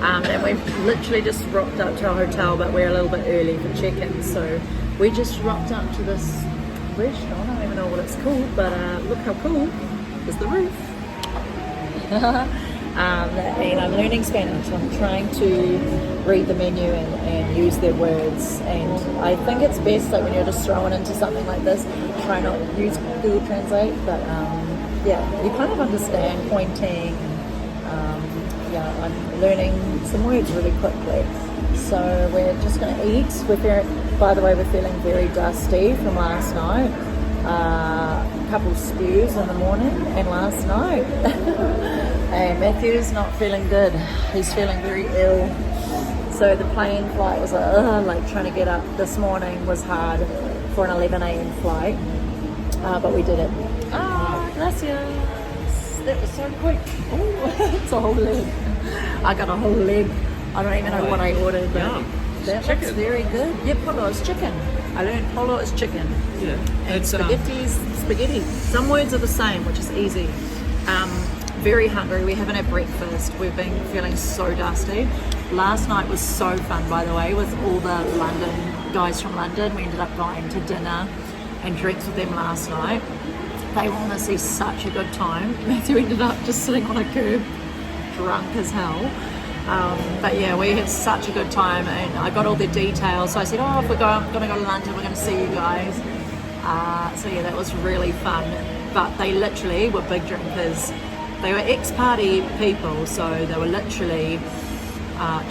and we've literally just rocked up to our hotel, but we're a little bit early for check-in, so we just rocked up to this restaurant. I don't even know what it's called, but look how cool is the roof. And I'm learning Spanish. I'm trying to read the menu and use their words, and I think it's best that when you're just thrown into something like this, try not to use Google Translate, but yeah, you kind of understand pointing. Yeah, I'm learning some words really quickly. So we're just going to eat. By the way, we're feeling very dusty from last night. A couple of spews in the morning and last night. And Matthew's not feeling good. He's feeling very ill. So the plane flight was like trying to get up this morning was hard for an 11 a.m. flight. But we did it. Gracias. That was so quick. Oh, it's a whole leg. I got a whole leg. I don't even know what I ordered, but that looks very good. Yeah, polo is chicken. I learned polo is chicken. Yeah. And spaghetti. Some words are the same, which is easy. very hungry. We haven't had breakfast. We've been feeling so dusty. Last night was so fun, by the way, with all the London guys from London. We ended up going to dinner and drinks with them last night. They were honestly such a good time. Matthew ended up just sitting on a curb, drunk as hell. But yeah, we had such a good time, and I got all the details. So I said, oh, if we're going to go to London, we're going to see you guys. So yeah, that was really fun. But they literally were big drinkers. They were ex-party people, so they were literally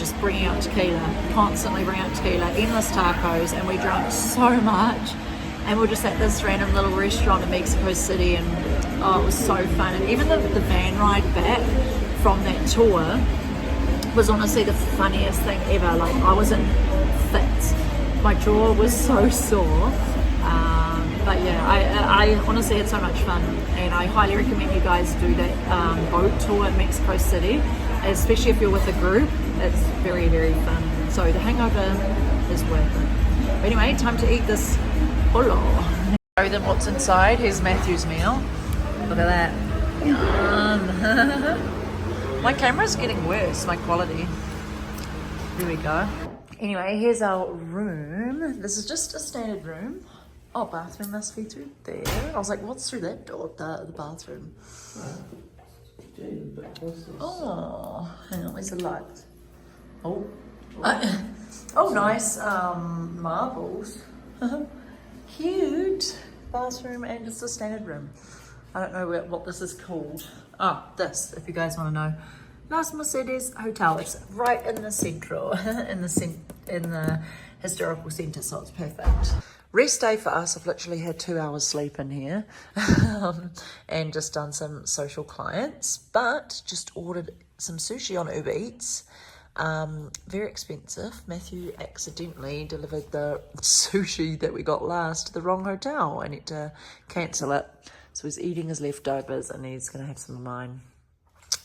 just bringing out tequila, constantly bringing out tequila, endless tacos, and we drank so much. And we're just at this random little restaurant in Mexico City, and oh, it was so fun. And even the van ride back from that tour was honestly the funniest thing ever. Like, I was in fits. My jaw was so sore. But yeah, I honestly had so much fun, and I highly recommend you guys do that boat tour in Mexico City, especially if you're with a group. It's very, very fun. So the hangover is worth it. But anyway, time to eat this polo. Show them what's inside. Here's Matthew's meal. Look at that. Yum. My camera's getting worse, my quality. Here we go. Anyway, here's our room. This is just a standard room. Oh, bathroom must be through there. I was like, what's through that door? The bathroom. Oh, hang on, where's the light? Oh. Oh, nice marbles. Cute. Bathroom and just a standard room. I don't know what this is called. Oh, this, if you guys want to know. Las Mercedes Hotel. It's right in the central, in the historical centre, so it's perfect. Rest day for us. I've literally had 2 hours sleep in here and just done some social clients, but just ordered some sushi on Uber Eats. Very expensive. Matthew accidentally delivered the sushi that we got last to the wrong hotel. I need to cancel it. So he's eating his leftovers and he's going to have some of mine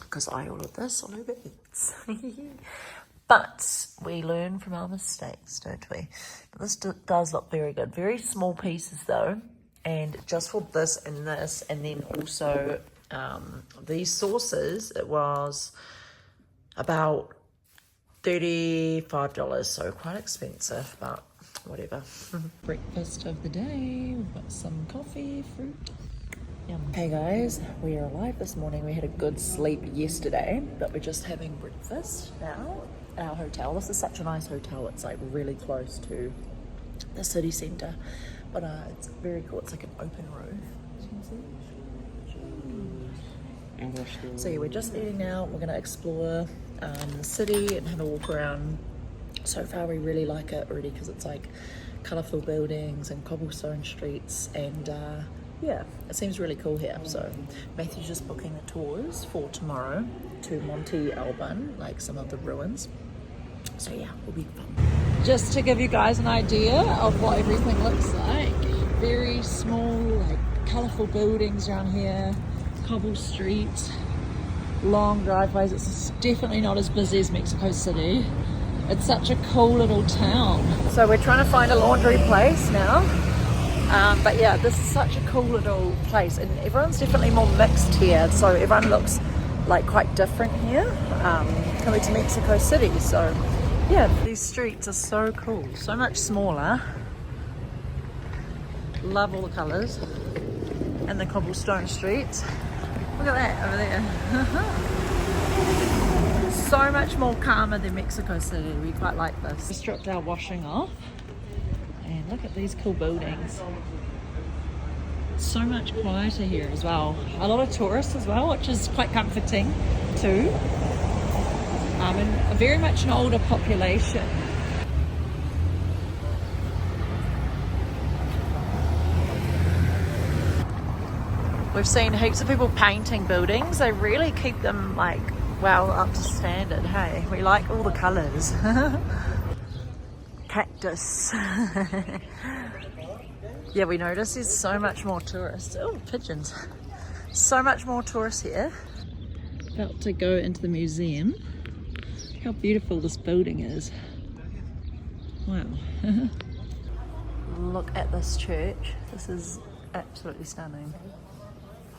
because I ordered this on Uber Eats. But we learn from our mistakes, don't we? But this does look very good. Very small pieces though. And just for this, and then also these sauces, it was about $35, so quite expensive, but whatever. Breakfast of the day. We've got some coffee, fruit. Yum. Hey guys, we are alive this morning. We had a good sleep yesterday, but we're just having breakfast now at our hotel. This is such a nice hotel. It's like really close to the city centre, but it's very cool. It's like an open roof. So yeah, we're just eating now. We're going to explore the city and have a walk around. So far we really like it already because it's like colourful buildings and cobblestone streets, and yeah, it seems really cool here. So Matthew's just booking the tours for tomorrow to Monte Albán, like some of the ruins. So yeah, will be fun. Just to give you guys an idea of what everything looks like. Very small, like colourful buildings around here, cobble streets, long driveways. It's definitely not as busy as Mexico City. It's such a cool little town. So we're trying to find a laundry place now. But yeah, this is such a cool little place, and everyone's definitely more mixed here. So everyone looks like quite different here compared to Mexico City. So yeah, these streets are so cool, so much smaller. Love all the colours and the cobblestone streets. Look at that over there. So much more calmer than Mexico City. We quite like this. We stripped our washing off, and look at these cool buildings. So much quieter here as well. A lot of tourists as well, which is quite comforting too. And very much an older population. We've seen heaps of people painting buildings. They really keep them like well up to standard. Hey, we like all the colours. Cactus. Yeah, we noticed there's so much more tourists. Oh, pigeons. So much more tourists here. About to go into the museum. How beautiful this building is. Wow. Look at this church. This is absolutely stunning.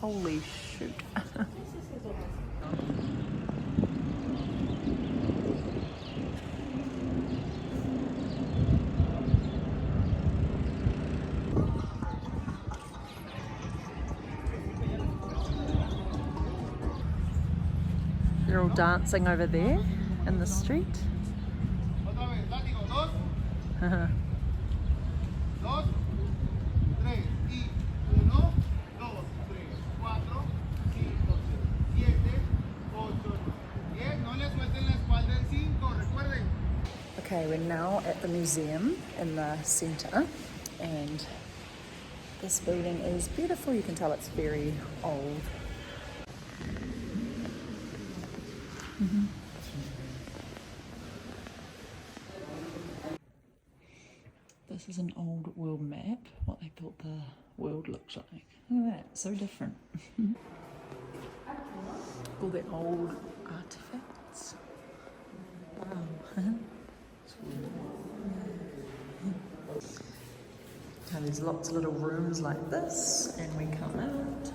Holy shoot. They're all dancing over there in the street. Okay, we're now at the museum in the center, and this building is beautiful. You can tell it's very old. This is an old world map, what they thought the world looks like. Look at that, so different. All the old artifacts. Wow. Now there's lots of little rooms like this, and we come out,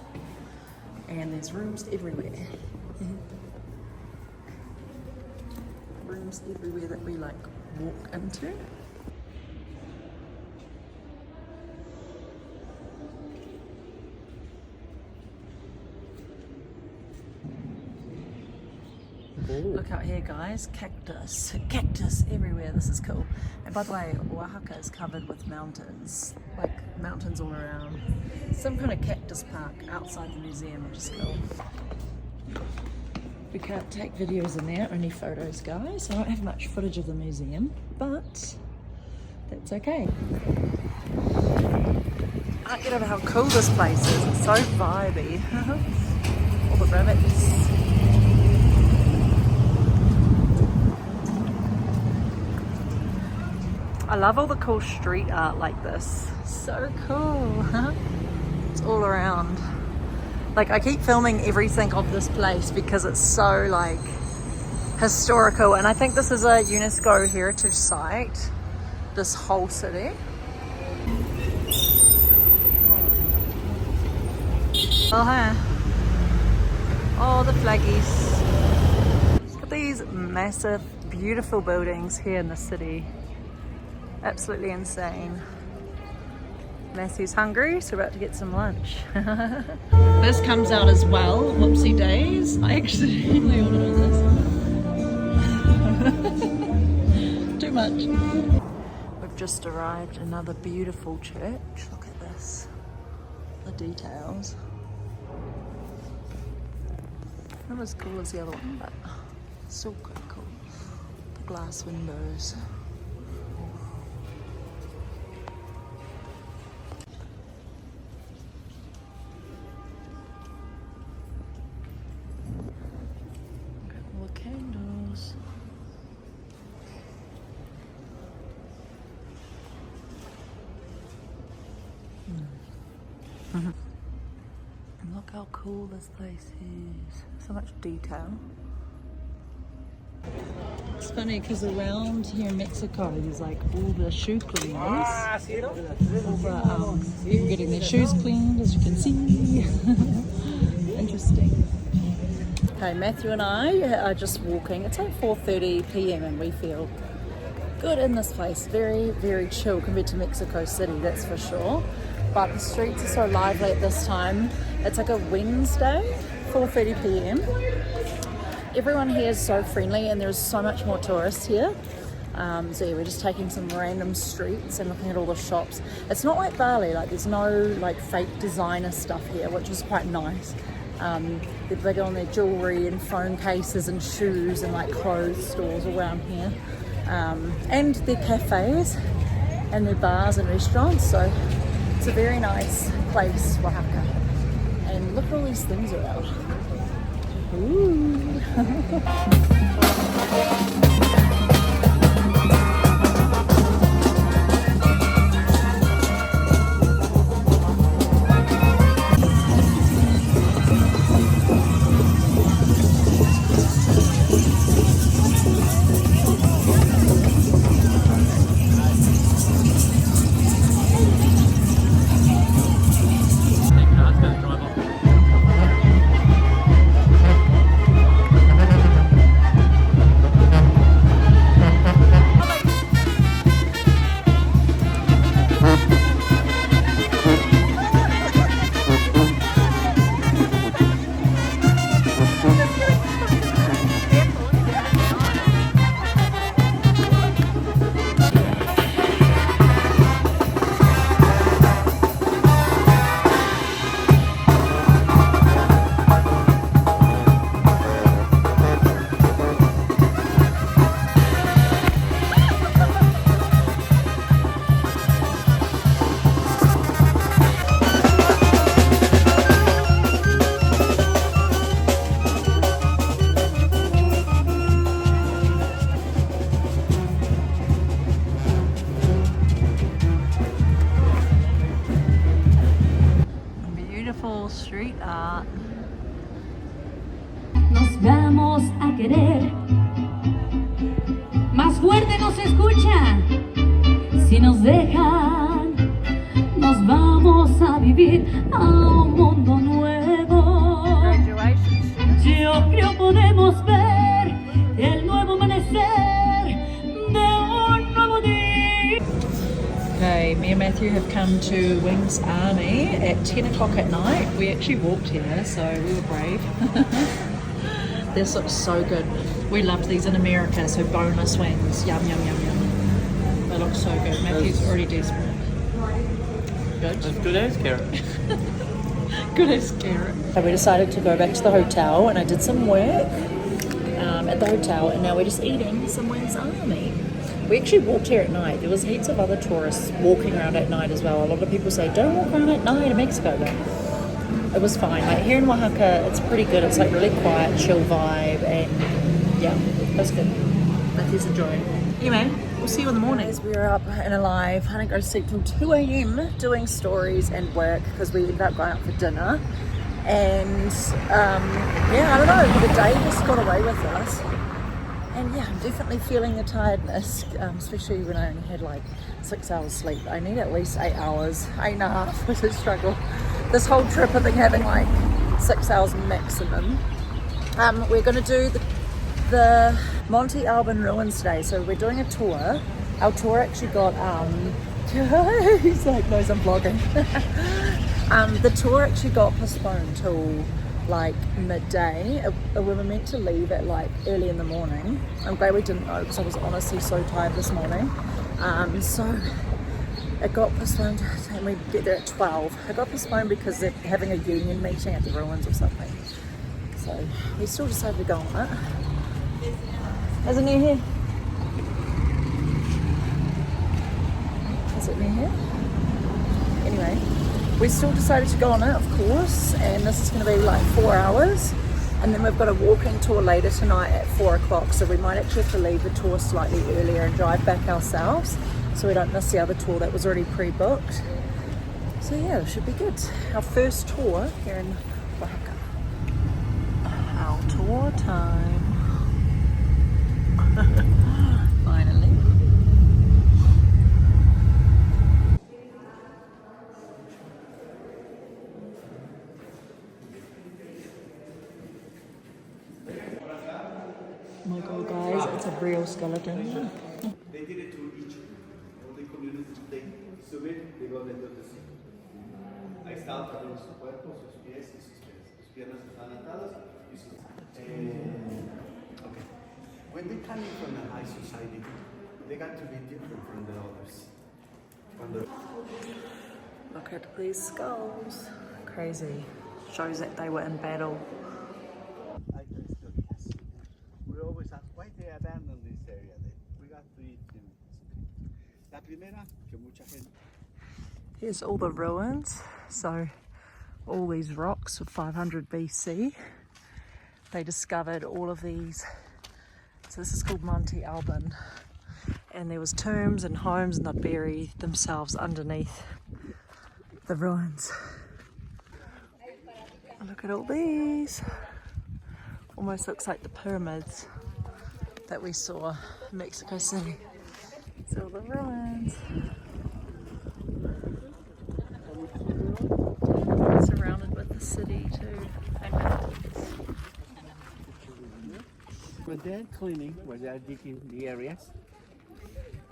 and there's rooms everywhere. Rooms everywhere that we like walk into. Look out here, guys, cactus everywhere. This is cool. And by the way, Oaxaca is covered with mountains, like mountains all around. Some kind of cactus park outside the museum, which is cool. We can't take videos in there, only photos, guys. I don't have much footage of the museum, but that's okay. I can't get over how cool this place is. It's so vibey. All the rabbits. I love all the cool street art like this. So cool. It's all around. Like, I keep filming everything of this place because it's so like historical, and I think this is a UNESCO heritage site, this whole city. Oh, hi. Oh, the flaggies. Look at these massive, beautiful buildings here in the city. Absolutely insane. Matthew's hungry, so we're about to get some lunch. This comes out as well, whoopsie days. I accidentally ordered all this. Too much. We've just arrived at another beautiful church. Look at this. The details. Not as cool as the other one, but still quite cool. The glass windows. Look how cool this place is. So much detail. It's funny because around here in Mexico there's like all the shoe cleaners. All the people getting their shoes cleaned, as you can see. Interesting. Okay, Matthew and I are just walking. It's like 4:30 p.m. and we feel good in this place. Very, very chill compared to Mexico City, that's for sure. But the streets are so lively at this time. It's like a Wednesday, 4:30 p.m. Everyone here is so friendly, and there's so much more tourists here. So yeah, we're just taking some random streets and looking at all the shops. It's not like Bali, like there's no like fake designer stuff here, which is quite nice. They're big on their jewelry and phone cases and shoes and like clothes stores around here. And their cafes and their bars and restaurants. So it's a very nice place, Oaxaca. And look at all these things around. Ooh. Matthew have come to Wings Army at 10 o'clock at night. We actually walked here, so we were brave. This looks so good. We loved these in America, so boneless wings. Yum, yum, yum, yum. They look so good. Matthew's already desperate. Good? As good as carrot. Good as carrot. So we decided to go back to the hotel, and I did some work at the hotel, and now we're just eating some Wings Army. We actually walked here at night. There was heaps of other tourists walking around at night as well. A lot of people say, don't walk around at night in Mexico, but it was fine. Like here in Oaxaca, it's pretty good. It's like really quiet, chill vibe, and yeah, it was good. Matthew's enjoying. Anyway, we'll see you in the morning. We were up and alive. I didn't go to sleep till 2 a.m. doing stories and work because we ended up going out for dinner. And yeah, I don't know, the day just got away with us. And yeah, I'm definitely feeling the tiredness, especially when I only had like 6 hours sleep. I need at least 8 hours, 8.5 was a struggle. This whole trip I've been having like 6 hours maximum. We're gonna do the Monte Albán ruins today. So we're doing a tour. Our tour actually got, he's like, knows I'm vlogging. The tour actually got postponed till like midday. We were meant to leave at like early in the morning. I'm glad we didn't know because I was honestly so tired this morning. So it got postponed and we get there at 12. It got postponed because they're having a union meeting at the ruins or something. So we still decided to go on it. Is it near here? Is it near here? Anyway, we still decided to go on it, of course, and this is going to be like 4 hours, and then we've got a walking tour later tonight at 4 o'clock, so we might actually have to leave the tour slightly earlier and drive back ourselves so we don't miss the other tour that was already pre-booked. So yeah, it should be good. Our first tour here in Oaxaca. Our tour time. Finally. Oh my god, guys, it's a real skeleton. They did it to each all the communities. They submit, they go dentro de sí. Ahí está otra vez su cuerpo, sus pies y sus pies. Sus piernas están atadas y sus... Okay. When they come in from the high society, they got to be different from the others. Look at these skulls. Crazy. Shows that they were in battle. We always ask why they abandoned this area. We got 3 things. La primera, que mucha gente. Here's all the ruins. So all these rocks of 500 BC. They discovered all of these. So this is called Monte Albán. And there was tombs and homes, and they'd bury themselves underneath the ruins. Look at all these. Almost looks like the pyramids that we saw in Mexico City. It's all the ruins. Surrounded with the city too. And mountains. When they're cleaning, when they're digging the areas,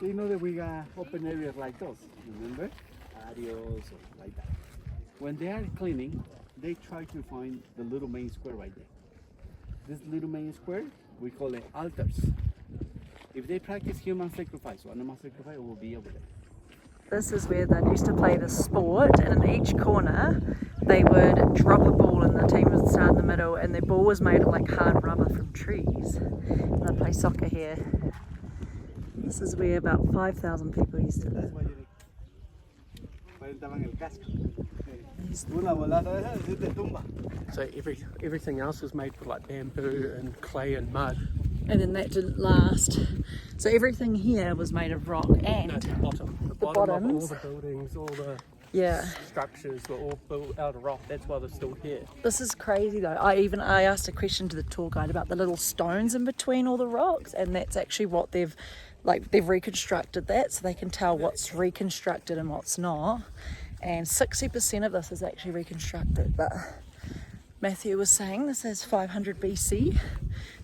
they know that we got open areas like those, remember? Patios or like that. When they are cleaning, they try to find the little main square right there. This little main square, we call it altars. If they practice human sacrifice or animal sacrifice, it will be over there. This is where they used to play the sport, and in each corner they would drop a ball and the team would start in the middle, and the ball was made of like hard rubber from trees. And they'd play soccer here. This is where about 5,000 people used to live. So everything else was made with like bamboo and clay and mud. And then that didn't last. So everything here was made of rock, and No, the bottom. The bottom of all bottoms. the buildings, all the yeah. structures were all built out of rock. That's why they're still here. This is crazy though. I asked a question to the tour guide about the little stones in between all the rocks, and that's actually what they've reconstructed that, so they can tell what's reconstructed and what's not. And 60% of this is actually reconstructed, but Matthew was saying this is 500 BC,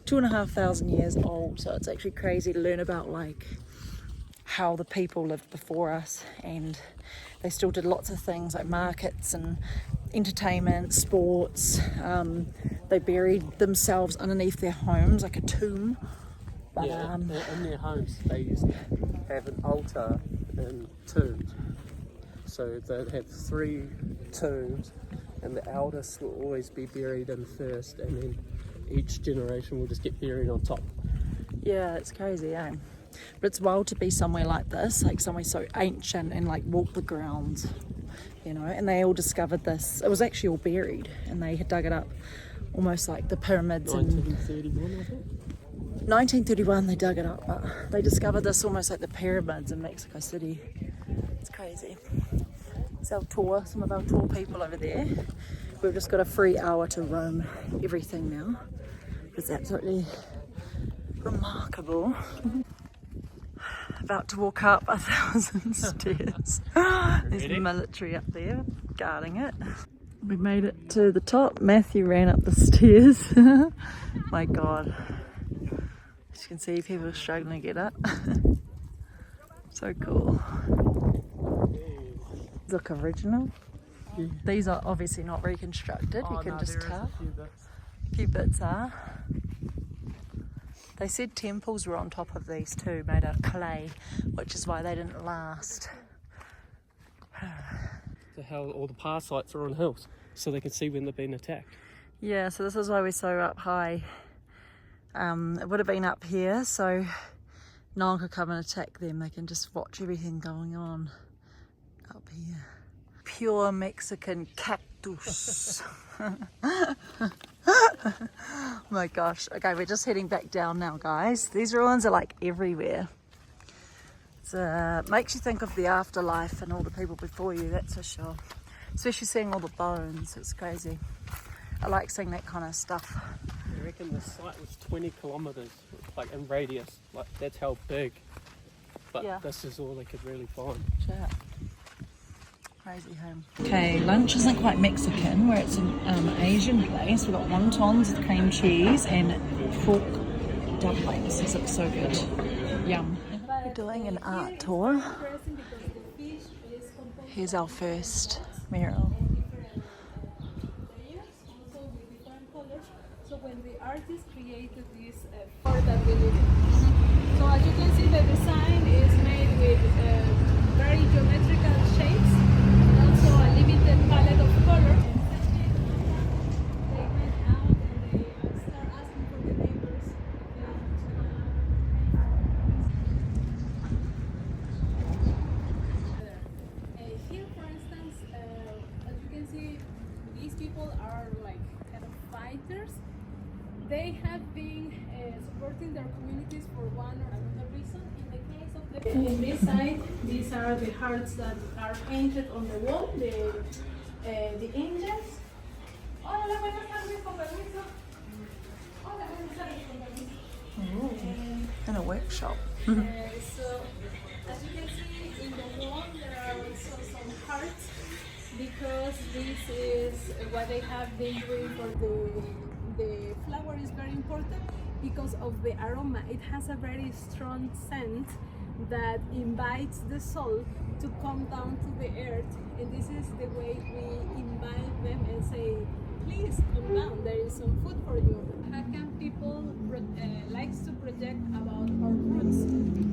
2,500 years old, so it's actually crazy to learn about like how the people lived before us, and they still did lots of things like markets and entertainment, sports. They buried themselves underneath their homes like a tomb. But, yeah, in their homes they used to have an altar and tombs. So they'd have 3 tombs, and the eldest will always be buried in first, and then each generation will just get buried on top. yeah, it's crazy, eh? But it's wild to be somewhere like this, like somewhere so ancient, and like walk the grounds, you know. And they all discovered this. It was actually all buried, and they had dug it up, almost like the pyramids. 1931, I think. 1931 they dug it up, but they discovered this almost like the pyramids in Mexico City. It's crazy. It's our tour, some of our tour people over there. We've just got a free hour to roam everything now. It's absolutely remarkable. About to walk up 1,000 stairs. There's military up there guarding it. We made it to the top. Matthew ran up the stairs. My God. As you can see, people are struggling to get up. So cool. Look original. Yeah. These are obviously not reconstructed. You can just tell. A few bits are. They said temples were on top of these too, made out of clay, which is why they didn't last. So how all the parasites are on hills, so they can see when they're being attacked. Yeah, so this is why we're so up high. It would have been up here, so no one could come and attack them. They can just watch everything going on up here. Pure Mexican cactus. Oh my gosh. Okay, we're just heading back down now, guys. These ruins are like everywhere. It makes you think of the afterlife and all the people before you, that's for sure. Especially seeing all the bones, it's crazy. I like seeing that kind of stuff. I reckon the site was 20 kilometres, like in radius, like that's how big. But yeah, this is all they could really find. Sure. Crazy home. Okay, lunch isn't quite Mexican, where it's an Asian place. We've got wontons with cream cheese and pork dumplings. This looks so good. Yum. We're doing an art tour. Here's our first mural. So when the artist created this art that we live in. So as you can see, the design is made with very geometrical shapes, and also a limited palette of color. They went out and they start asking for the neighbors. Here, for instance, as you can see, these people are like kind of fighters. They have been supporting their communities for one or another reason. In the case of in this side, these are the hearts that are painted on the wall, the angels. Hola, buenas tardes, con permiso. Hola, buenas tardes, con permiso. In a workshop. So, as you can see in the wall, there are also some hearts, because this is what they have been doing for the flower is very important because of the aroma. It has a very strong scent that invites the soul to come down to the earth, and this is the way we invite them and say, please come down, there is some food for you. Oaxacan people likes to project about our roots.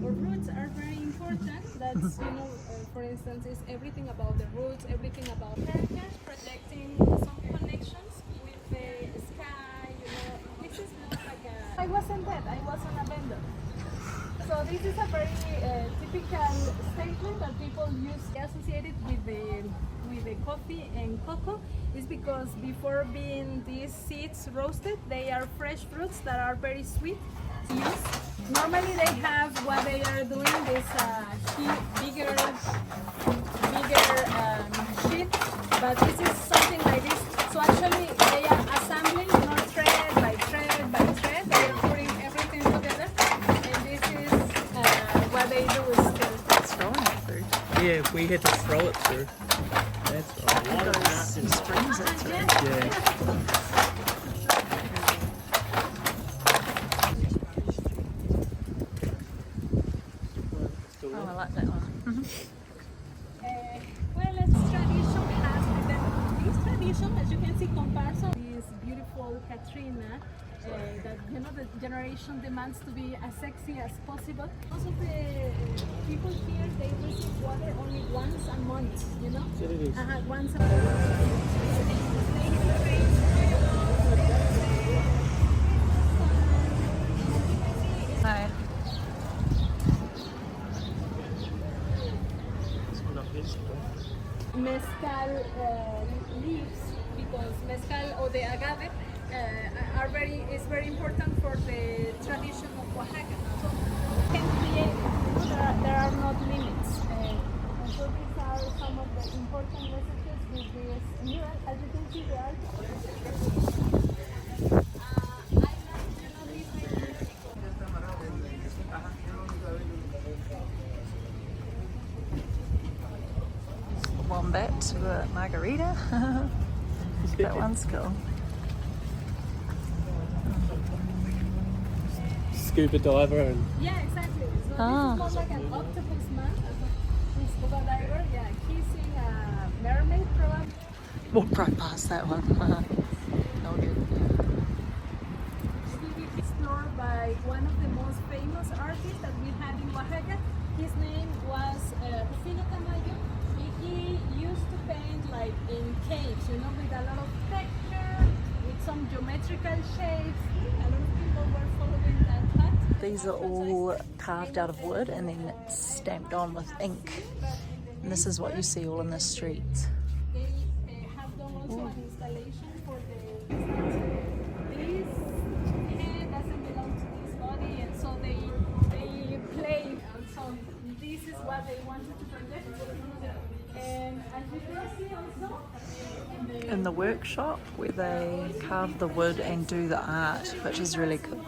Our roots are very important. That's, for instance, is everything about the roots, everything about heritage, projecting some connections with the sky. This is not like I wasn't dead, I was on a vendor. So this is a very typical statement that people use associated with the coffee and cocoa, is because before being these seeds roasted, they are fresh fruits that are very sweet to use. Normally they have what they are doing this bigger sheet, but this is something like this. So actually they are assembling, thread by thread by thread. They are putting everything together, and this is what they do is still throwing it through. Yeah, we had to throw it through. That's right. A lot of mountains. Springs it through. Yeah. Oh, I like that one. Well, this tradition has this tradition, as you can see, comparison is beautiful Katrina. That the generation demands to be as sexy as possible. Most of the people here they receive water only once a month. Once a month. Hi. Mezcal leaves, because mezcal or the agave is very important for the tradition of Oaxaca. So can create, there are not limits. And so these are some of the important messages with this mural. As you can see, there are Wombat to a margarita. That one's cool. Scuba diver and yeah, exactly. So this is more like an octopus man, a scuba diver. Yeah, kissing a mermaid probably. Walked right past that one. Oh, good. It will be explored by one of the most famous artists that we had in Oaxaca. His name was Rufino Tamayo. He used to paint like in caves, with a lot of texture, with some geometrical shapes. A lot of people were following that path. These are all carved out of wood and then stamped on with ink. And this is what you see all in the streets. They have done also an installation for the this head doesn't belong to this body, and so they play. And so this is what they wanted to project. And as you can see also In the workshop where they carve the wood and do the art, which is really cool.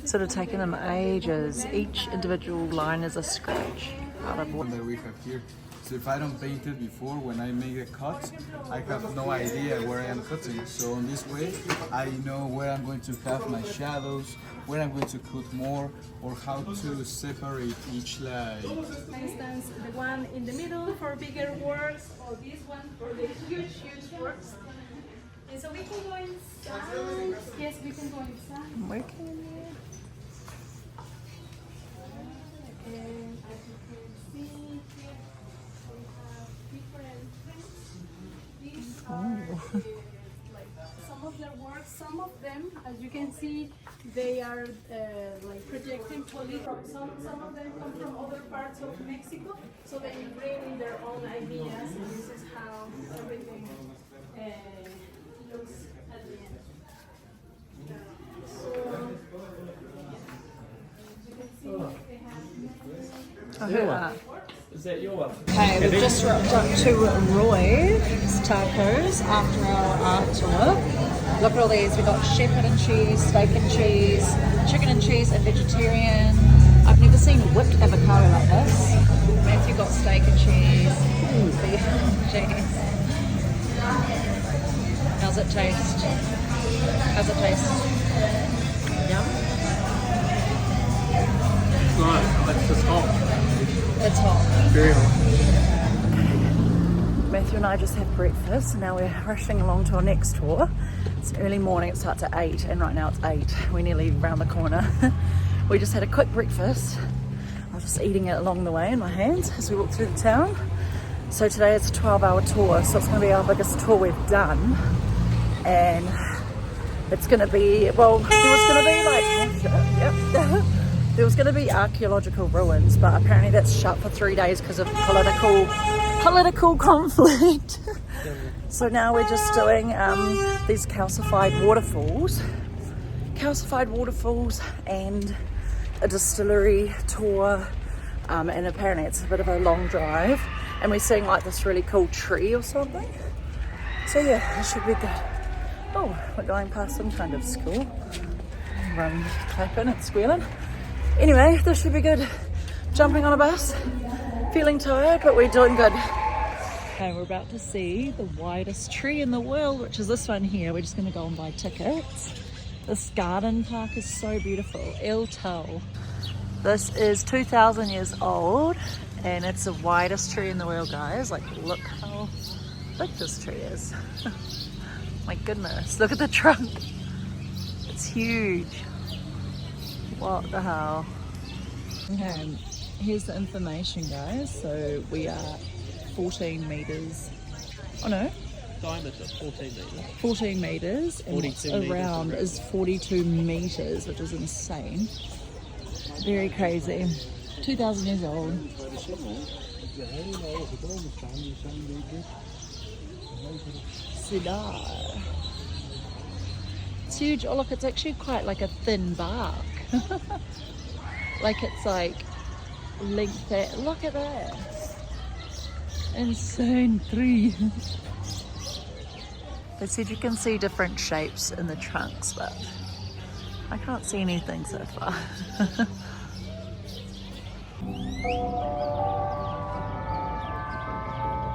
Sort of taken them ages. Each individual line is a scratch out of wood. That we have here. So if I don't paint it before, when I make a cut, I have no idea where I am cutting. So in this way, I know where I'm going to have my shadows, where I'm going to cut more, or how to separate each line. for instance, the one in the middle for bigger works, or this one for the huge works. And so we can go inside. Yes, we can go inside. I'm working in there. And as you can see here, we have different prints. These are like some of their works. Some of them, as you can see, they are like projecting poly. Some of them come from other parts of Mexico, so they bring in their own ideas. And this is how everything looks at the end. So, as you can see, they have is that your one? Okay, we've just rocked up to Roy's Tacos after our art tour. Look at all these. We've got shepherd and cheese, steak and cheese, chicken and cheese, and vegetarian. I've never seen whipped avocado like this. Matthew got steak and cheese, beef and cheese. How's it taste? How's it taste? Yum? Nice, it's just hot. It's hot. Very hot. Matthew and I just had breakfast, and now we're rushing along to our next tour. It's early morning, it starts at 8, and right now it's 8. We're nearly around the corner. We just had a quick breakfast. I was just eating it along the way in my hands as we walk through the town. So today it's a 12-hour tour, so it's going to be our biggest tour we've done. And it's going to be, well, there was going to be like, there was going to be archaeological ruins, but apparently that's shut for 3 days because of political conflict. So now we're just doing these calcified waterfalls and a distillery tour, and apparently it's a bit of a long drive, and we're seeing like this really cool tree or something. So yeah, it should be good. Oh, we're going past some kind of school. Everyone clapping and squealing. Anyway, this should be good. Jumping on a bus, feeling tired, but we're doing good. Okay, we're about to see the widest tree in the world, which is this one here. We're just going to go and buy tickets. This garden park is so beautiful. El Tal. This is 2,000 years old and it's the widest tree in the world, guys. Like, look how big this tree is. My goodness, look at the trunk. It's huge. What the hell? Okay, here's the information, guys. So we are 14 meters. Oh no. Diameter 14 meters. 14 meters. And what's around is 42 meters, which is insane. Very crazy. 2,000 years old. Cedar. It's huge. Oh look, it's actually quite like a thin bark. Like it's like length there. Look at that. Insane tree. They said you can see different shapes in the trunks, but I can't see anything so far.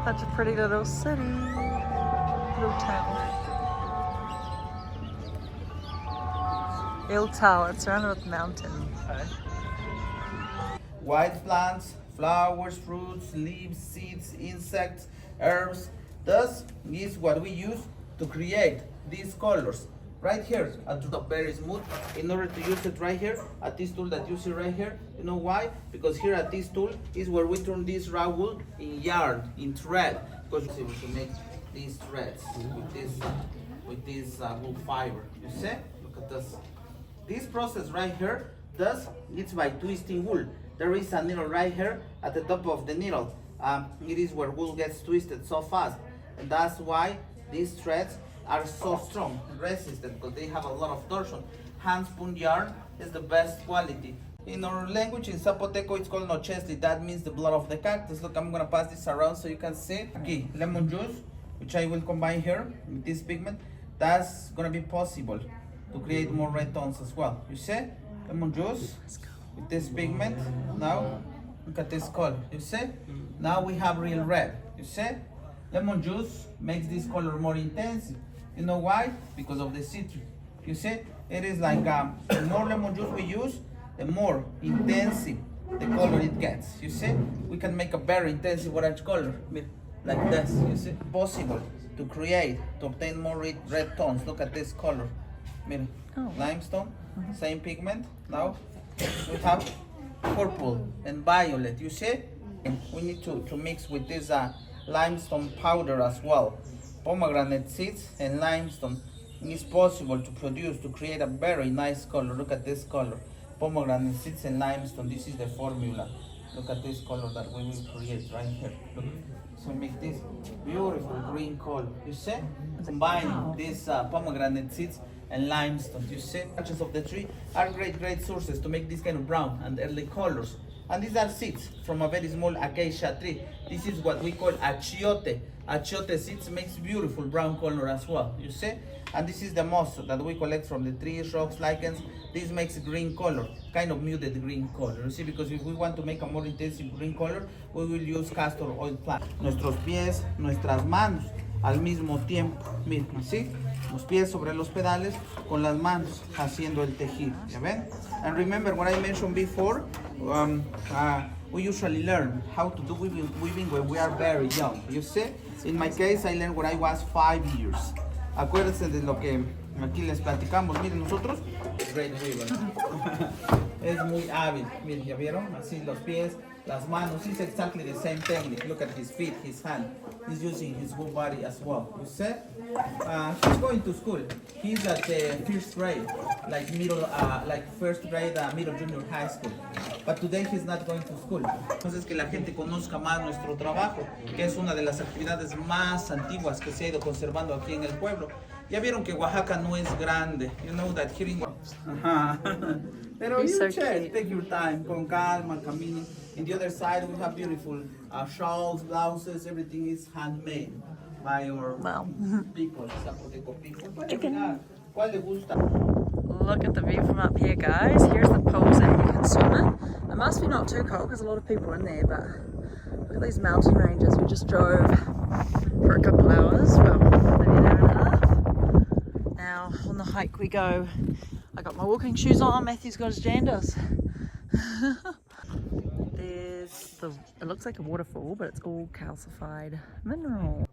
Such a pretty little city, little town. Iltal, it's surrounded with mountains. Wild plants, flowers, fruits, leaves, seeds, insects, herbs. Thus, is what we use to create these colors. Right here, at the very smooth, in order to use it right here, at this tool that you see right here. You know why? Because here at this tool is where we turn this raw wool in yarn, in thread. Because we can make these threads with this wool fiber. You see? Look at this. This process right here, thus, it's by twisting wool. There is a needle right here at the top of the needle. It is where wool gets twisted so fast. And that's why these threads are so strong and resistant, because they have a lot of torsion. Hand spun yarn is the best quality. In our language, in Zapoteco, it's called nochesli. That means the blood of the cactus. Look, I'm gonna pass this around so you can see. Okay, lemon juice, which I will combine here with this pigment. That's gonna be possible to create more red tones as well. You see? Lemon juice with this pigment. Now, look at this color. You see? Now we have real red. You see? Lemon juice makes this color more intense. You know why? Because of the citrus. You see? It is like the more lemon juice we use, the more intensive the color it gets. You see? We can make a very intensive orange color. Like this. You see? Possible to create, to obtain more red tones. Look at this color. Limestone, same pigment. Now we have purple and violet. You see? And we need to mix with this limestone powder as well. Pomegranate seeds and limestone is possible to produce, to create a very nice color. Look at this color. Pomegranate seeds and limestone. This is the formula. Look at this color that we will create right here. Look. So make this beautiful green color. You see? Combining these pomegranate seeds and limestone. You see? Branches of the tree are great sources to make this kind of brown and early colors. And these are seeds from a very small acacia tree. This is what we call achiote. Achiote seeds makes beautiful brown color as well, you see? And this is the moss that we collect from the trees, rocks, lichens. This makes green color, kind of muted green color, you see? Because if we want to make a more intensive green color, we will use castor oil plant. Nuestros pies, nuestras manos, al mismo tiempo, miren, así. Los pies sobre los pedales, con las manos haciendo el tejido, ¿ya ven? And remember what I mentioned before, we usually learn how to do weaving when we are very young, you see? In my case, I learned when I was 5 years. Acuérdense de lo que aquí les platicamos. Miren, nosotros, great weaver. Es muy hábil. Miren, ¿ya vieron? Así los pies, las manos. It's exactly the same technique. Look at his feet, his hand. He's using his whole body as well. You see? He's going to school. He's at the first grade, like first grade, middle junior high school. But today he's not going to school. Entonces que la gente conozca más nuestro trabajo, que es una de las actividades más antiguas que se ha ido conservando aquí en el pueblo. Ya vieron que Oaxaca no es grande. You know that here in Pero you so check, take your time, con calma, camine. In the other side we have beautiful shawls, blouses, everything is handmade by our people, Zapoteco people. ¿Cuál le gusta? Look at the view from up here, guys. Here's the pools that you can swim in. It must be not too cold because a lot of people are in there, but look at these mountain ranges. We just drove for a couple hours, well, maybe an hour and a half. Now on the hike we go. I got my walking shoes on, Matthew's got his jandas. There's the, it looks like a waterfall, but it's all calcified mineral.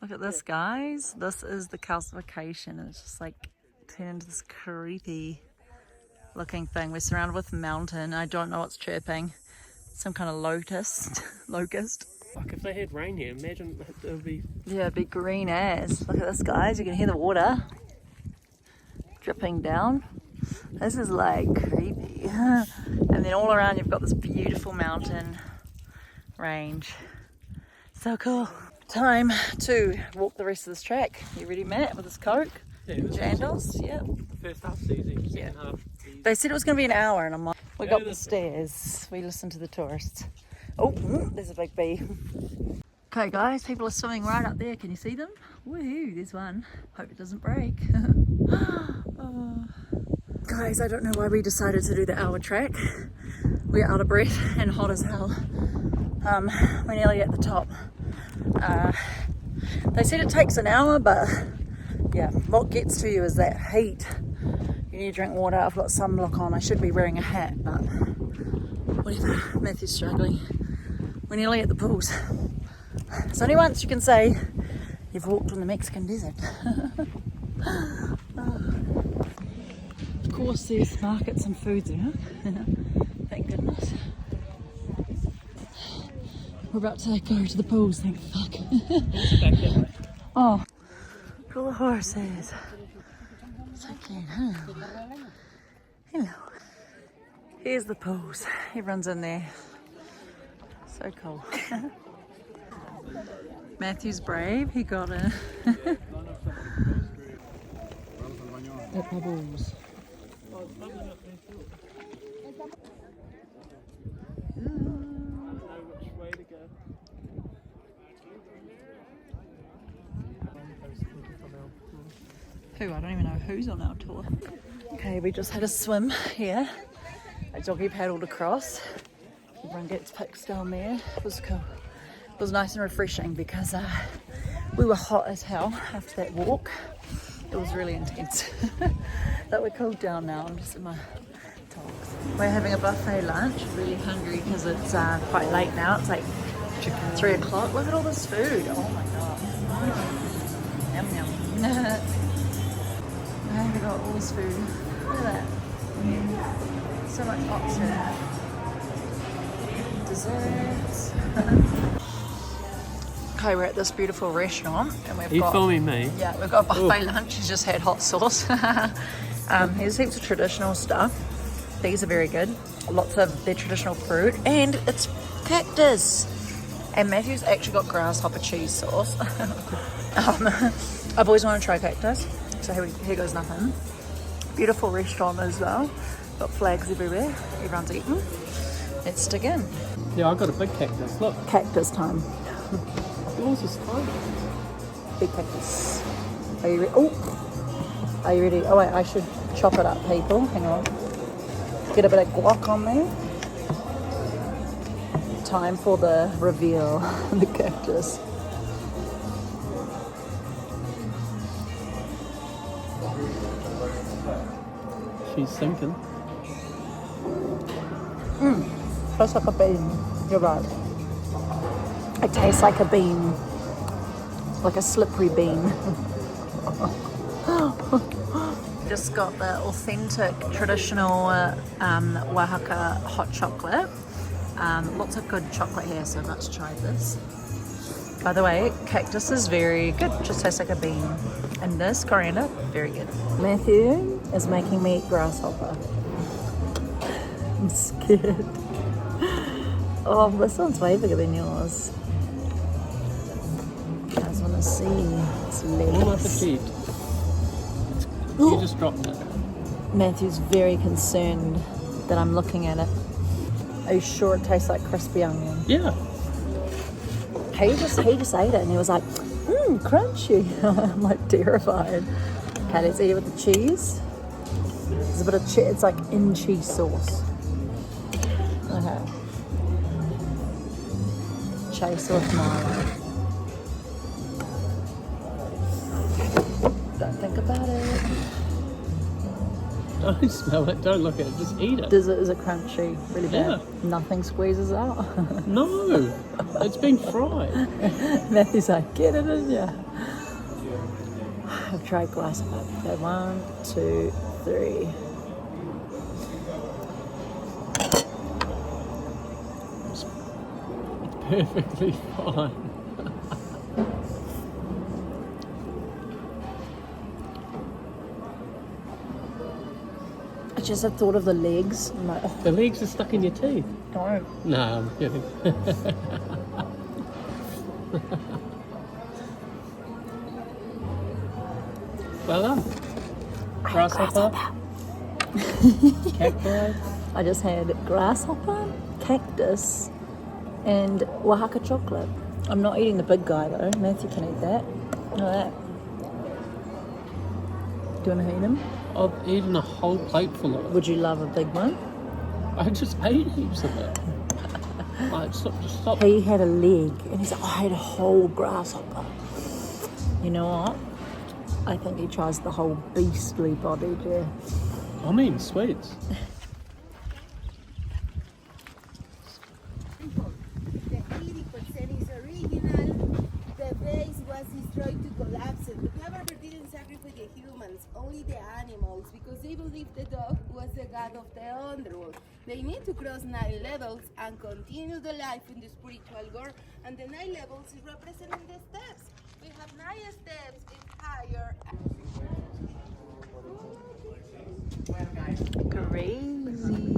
Look at this, guys. This is the calcification, and it's just like turned into this creepy looking thing. We're surrounded with mountain. I don't know what's chirping. Some kind of locust. Like if they had rain here, imagine it would be... Yeah, it'd be green as. Look at this, guys. You can hear the water dripping down. This is like creepy. And then all around you've got this beautiful mountain range. So cool. Time to walk the rest of this track. You ready, Matt, with this Coke? Yeah, Jandals? Yeah. The first half's easy, second half easy. They said it was going to be an hour, and I'm like, we got the stairs. We listened to the tourists. Oh, there's a big bee. Okay, guys, people are swimming right up there. Can you see them? Woohoo, there's one. Hope it doesn't break. Oh. Guys, I don't know why we decided to do the hour track. We're out of breath and hot as hell. We're nearly at the top. They said it takes an hour, but yeah, what gets to you is that heat. You need to drink water. I've got sunblock on. I should be wearing a hat, but whatever. Matthew's struggling. We're nearly at the pools. It's only once you can say you've walked on the Mexican desert. Of course, there's markets and food there. Thank goodness. We're about to go to the pools, thank fuck. Oh, look at all the horses. So cute. Hello. Here's the pools. Everyone's in there. So cool. Matthew's brave. He got it. At bubbles. Who? I don't even know who's on our tour. Okay, we just had a swim here. I doggy paddled across. Everyone gets pics down there. It was cool. It was nice and refreshing because we were hot as hell after that walk. It was really intense. But we're cooled down now. I'm just in my togs. We're having a buffet lunch. Really hungry because it's quite late now. It's like 3 o'clock. Look at all this food. Oh my god. Yum yum. We got all this food. Look at that. So much option. Desserts. Okay, we're at this beautiful restaurant and we've got... Are you filming me? Yeah, we've got buffet lunch. He's just had hot sauce. Here's heaps of traditional stuff. These are very good. Lots of their traditional fruit. And it's cactus. And Matthew's actually got grasshopper cheese sauce. I've always wanted to try cactus. So here goes nothing. Beautiful restaurant as well. Got flags everywhere. Everyone's eating. Let's stick in. Yeah, I got a big cactus. Look. Cactus time. Yours is tiny. Big cactus. Are you ready? Oh! Are you ready? Oh wait, I should chop it up, people. Hang on. Get a bit of guac on there. Time for the reveal. The cactus. She's sinking. Tastes like a bean. You're right. It tastes like a bean. Like a slippery bean. Just got the authentic traditional Oaxaca hot chocolate. Lots of good chocolate here, so let's try this. By the way, cactus is very good. Just tastes like a bean. And this, coriander, very good. Matthew is making me eat grasshopper. I'm scared. Oh, this one's way bigger than yours. You guys want to see? It's legs. You just dropped it. Matthew's very concerned that I'm looking at it. Are you sure it tastes like crispy onion? Yeah. He just ate it and he was like, crunchy. I'm like terrified. Okay, let's eat it with the cheese. There's a bit of cheese. It's like in cheese sauce. Okay. Chase with Milo. Don't think about it. Don't smell it, don't look at it, just eat it. Is it crunchy? Really bad? Yeah. Nothing squeezes out? No, it's been fried. Matthew's like, get it in ya. I've tried grasshopper. Okay, 1, 2, 3. It's perfectly fine. I just had thought of the legs. I'm like, oh, The legs are stuck in your teeth. don't. No, I'm kidding. Well done. Grasshopper. Cacti. I just had grasshopper, cactus, and Oaxaca chocolate. I'm not eating the big guy though. Matthew can eat that. Look at that. Do you want to eat him? I've eaten a whole plate full of it. Would you love a big one? I just ate heaps of it. Like, stop. He had a leg, and he's like, I had a whole grasshopper. You know what? I think he tries the whole beastly body, yeah. I'm eating sweets. The 80% is original. The base was destroyed to collapse it. But never didn't sacrifice the humans, only the animals, because they believe the dog was the god of the underworld. They need to cross 9 levels and continue the life in the spiritual world. And the 9 levels is representing the steps. We have 9 steps, it's higher. Crazy.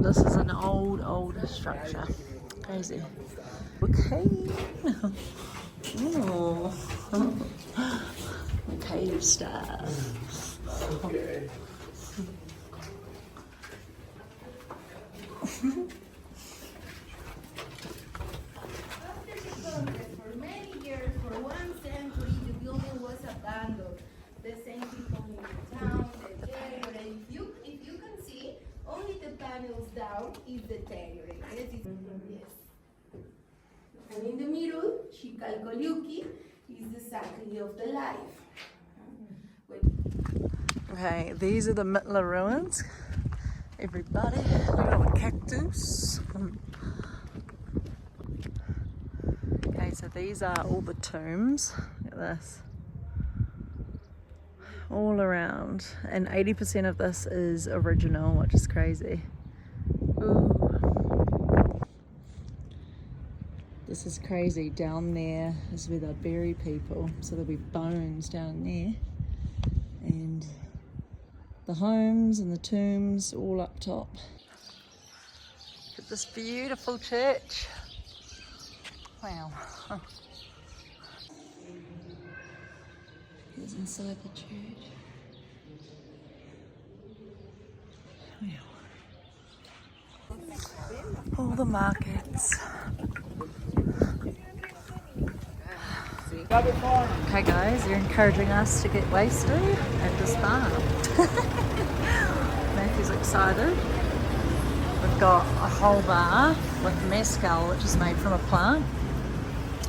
This is an old structure. Crazy. Okay. Oh. Cave stuff. Okay. For many years, for 1 century, the building was abandoned. The same people in the town, the deteriorate. If you can see, only the panels down is deteriorated. Yes. And in the middle, Chicalcoliuqui is the cycle of the life. Okay, these are the Mitla ruins. Everybody, look at all the cactus. Okay, so these are all the tombs. Look at this. All around. And 80% of this is original, which is crazy. Ooh. This is crazy. Down there is where they bury people. So there'll be bones down there. And the homes and the tombs all up top. Look at this beautiful church. Wow. Here's inside the church. Wow. All the markets. Okay guys, you're encouraging us to get wasted at this farm. Matthew's excited. We've got a whole bar with mezcal, which is made from a plant.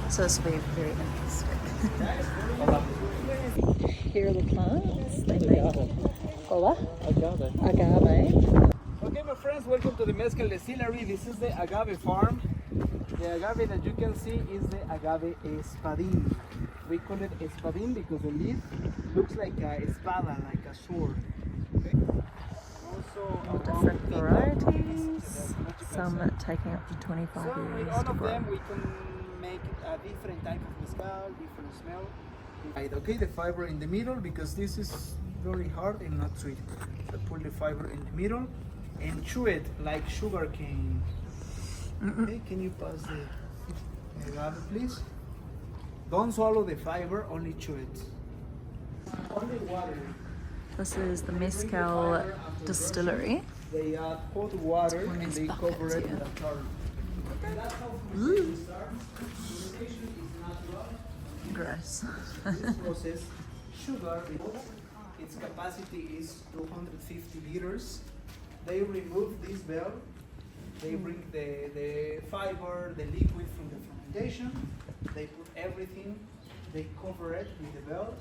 So this will be very interesting. Here are the plants. They make agave. Okay, my friends, welcome to the Mezcal Distillery. This is the agave farm. The agave that you can see is the agave espadín. We call it espadín because the leaf looks like a espada, like a sword. Okay. Also, Different varieties. Some taking up to 25 so with years all to of grow. them, we can make a different type of mezcal, different smell. Right, okay, the fiber in the middle because this is very hard and not sweet. So put the fiber in the middle and chew it like sugar cane. Okay, can you pass the agave, please? Don't swallow the fiber, only chew it. Only water. This is the Mezcal Distillery. They add hot water and they cover it with a tarp. That's how we start. Fermentation is natural. Gross. This process, sugar, its capacity is 250 liters. They remove this bell. They bring the fiber, the liquid from the fermentation. They put everything. They cover it with the bell.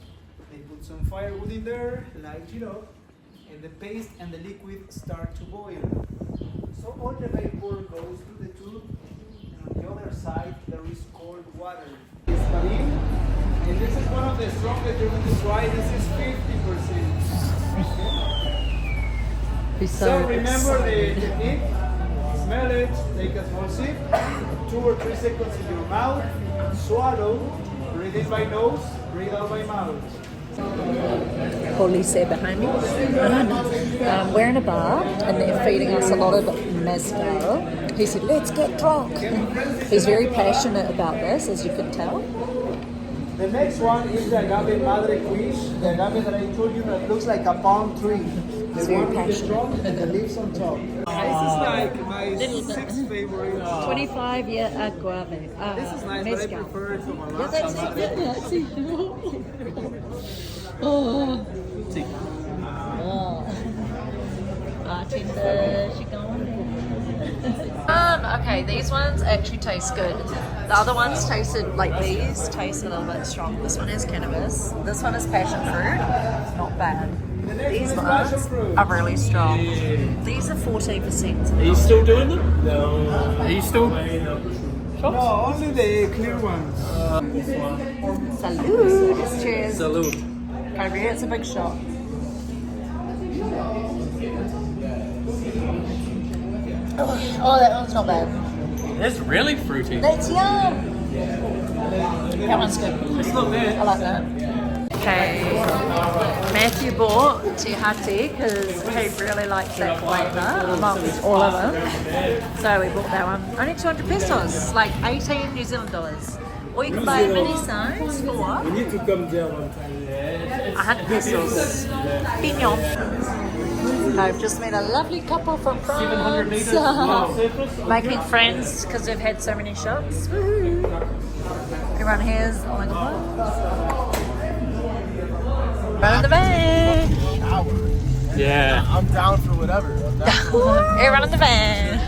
They put some firewood in there, light it up, and the paste and the liquid start to boil. So all the vapor goes to the tube, and on the other side there is cold water. And this is one of the strongest you're going to try. This is 50%. So remember the technique. Smell it, take a small sip, 2 or 3 seconds in your mouth, swallow, breathe in by nose, breathe out by mouth. Police behind me. We're in a bar and they're feeding us a lot of mezcal. He said, let's get drunk. He's very passionate about this, as you can tell. The next one is the agave madre quiche, the agave that I told you that looks like a palm tree. The one with the trunk and the leaves on top. This is like my 6th favorite. 25-year agave. This is nice, mezcal. but I prefer it from a Yeah, that's it. Oh. Bartender, she going okay, these ones actually taste good. The other ones tasted like these, taste a little bit strong. This one is cannabis. This one is passion fruit. Not bad. These ones are really strong. These are 14%. Are you still doing them? No. Are you still? No, only the clear ones. Salud. Cheers. Salud. Okay, it's a big shot. Oh, that one's not bad. It's really fruity. That's yum. That one's good. It's not bad. I like that. Okay, Matthew bought Teotihuacan because he really likes that flavour amongst all of them. So we bought that one. Only 200 pesos, like 18 New Zealand dollars. Or you can buy a mini size for what? We need to come there one time. 100 pesos. Pignon. I've just met a lovely couple from France. 700 meters. Making friends because they've had so many shots. Woo. Everyone here's oh my god. Run in the van. Yeah. I'm down for whatever. Everyone in the van.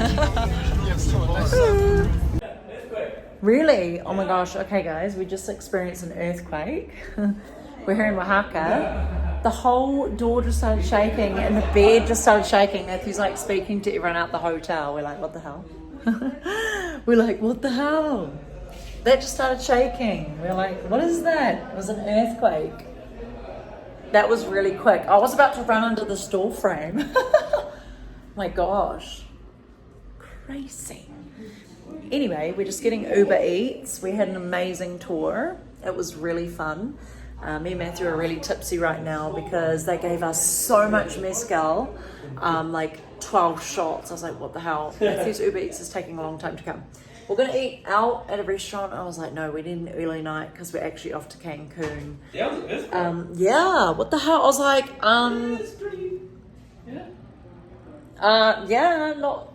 Really? Oh my gosh. Okay, guys, we just experienced an earthquake. We're here in Oaxaca. The whole door just started shaking and the bed just started shaking. Matthew's like speaking to everyone out the hotel. We're like, what the hell? We're like, what the hell? That just started shaking. We're like, what is that? It was an earthquake. That was really quick. I was about to run under this door frame. My gosh. Crazy. Anyway, we're just getting Uber Eats. We had an amazing tour. It was really fun. Me and Matthew are really tipsy right now because they gave us so much mezcal, like 12 shots. I was like, what the hell? Matthew's Uber Eats is taking a long time to come. We're going to eat out at a restaurant. I was like, no, we need an early night because we're actually off to Cancun. Yeah, it was yeah, what the hell? I was like, yeah, not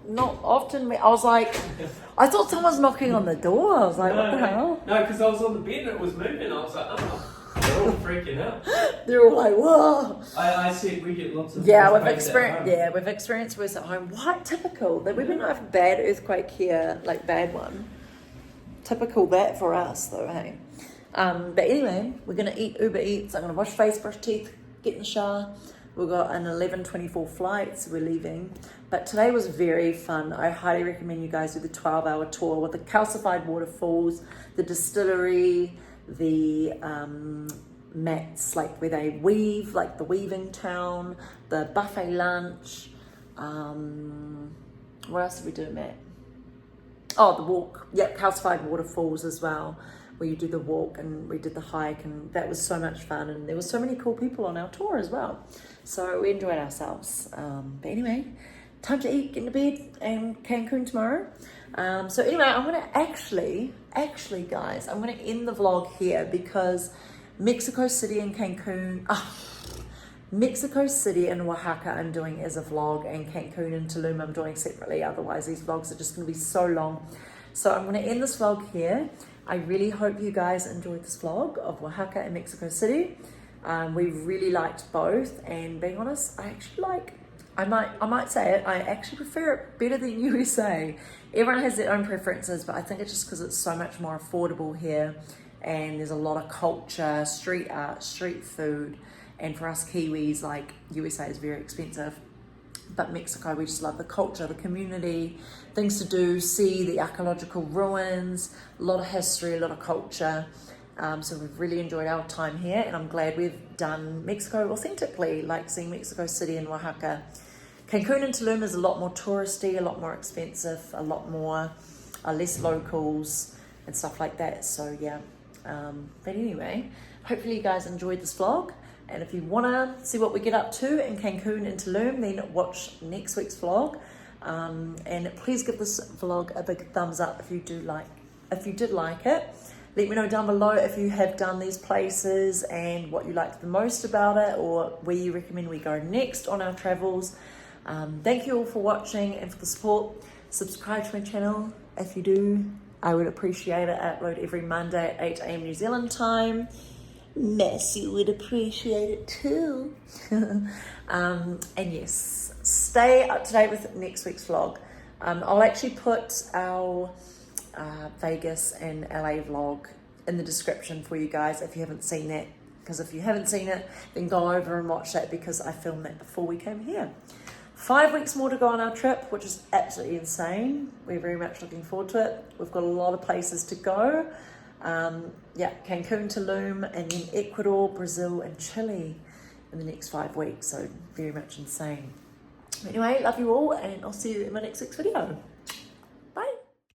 often. I was like, I thought someone was knocking on the door. I was like, what the hell? No, because I was on the bed and it was moving. I was like, oh. They're all freaking out. They're all like, whoa. I said we get lots of we've experienced worse at home. What? Typical. We've been having a bad earthquake here, like bad one. Typical that for us though, hey. But anyway, we're gonna eat Uber Eats. I'm gonna wash face, brush teeth, get in the shower. We've got an 11:24 flight, so we're leaving. But today was very fun. I highly recommend you guys do the 12-hour tour with the calcified waterfalls, the distillery, the mats, like where they weave, like the weaving town, the buffet lunch. What else did we do, Matt? Oh, the walk. Yep, calcified waterfalls as well, where you do the walk, and we did the hike, and that was so much fun, and there were so many cool people on our tour as well. So we enjoyed ourselves. But anyway, time to eat, get into bed, and Cancun tomorrow. So anyway, I'm gonna actually guys, I'm gonna end the vlog here because Mexico City and Cancun, Mexico City and Oaxaca I'm doing as a vlog, and Cancun and Tulum I'm doing separately. Otherwise these vlogs are just gonna be so long. So I'm gonna end this vlog here. I really hope you guys enjoyed this vlog of Oaxaca and Mexico City. We really liked both, and being honest, I actually I might say it, I actually prefer it better than USA. Everyone has their own preferences, but I think it's just because it's so much more affordable here, and there's a lot of culture, street art, street food, and for us Kiwis, like USA is very expensive, but Mexico, we just love the culture, the community, things to do, see the archaeological ruins, a lot of history, a lot of culture. So we've really enjoyed our time here, and I'm glad we've done Mexico authentically, like seeing Mexico City and Oaxaca. Cancun and Tulum is a lot more touristy, a lot more expensive, a lot more less locals and stuff like that. So yeah, but anyway, hopefully you guys enjoyed this vlog. And if you want to see what we get up to in Cancun and Tulum, then watch next week's vlog. And please give this vlog a big thumbs up if you did like it. Let me know down below if you have done these places and what you liked the most about it, or where you recommend we go next on our travels. Thank you all for watching and for the support. Subscribe to my channel if you do. I would appreciate it. I upload every Monday at 8 AM New Zealand time. Messi would appreciate it too. And yes, stay up to date with next week's vlog. I'll actually put our Vegas and LA vlog in the description for you guys if you haven't seen it, because if you haven't seen it, then go over and watch that, because I filmed that before we came here. 5 weeks more to go on our trip, which is absolutely insane. We're very much looking forward to it. We've got a lot of places to go. Yeah, Cancun, Tulum, and then Ecuador, Brazil, and Chile in the next 5 weeks. So very much insane. Anyway, love you all, and I'll see you in my next week's video.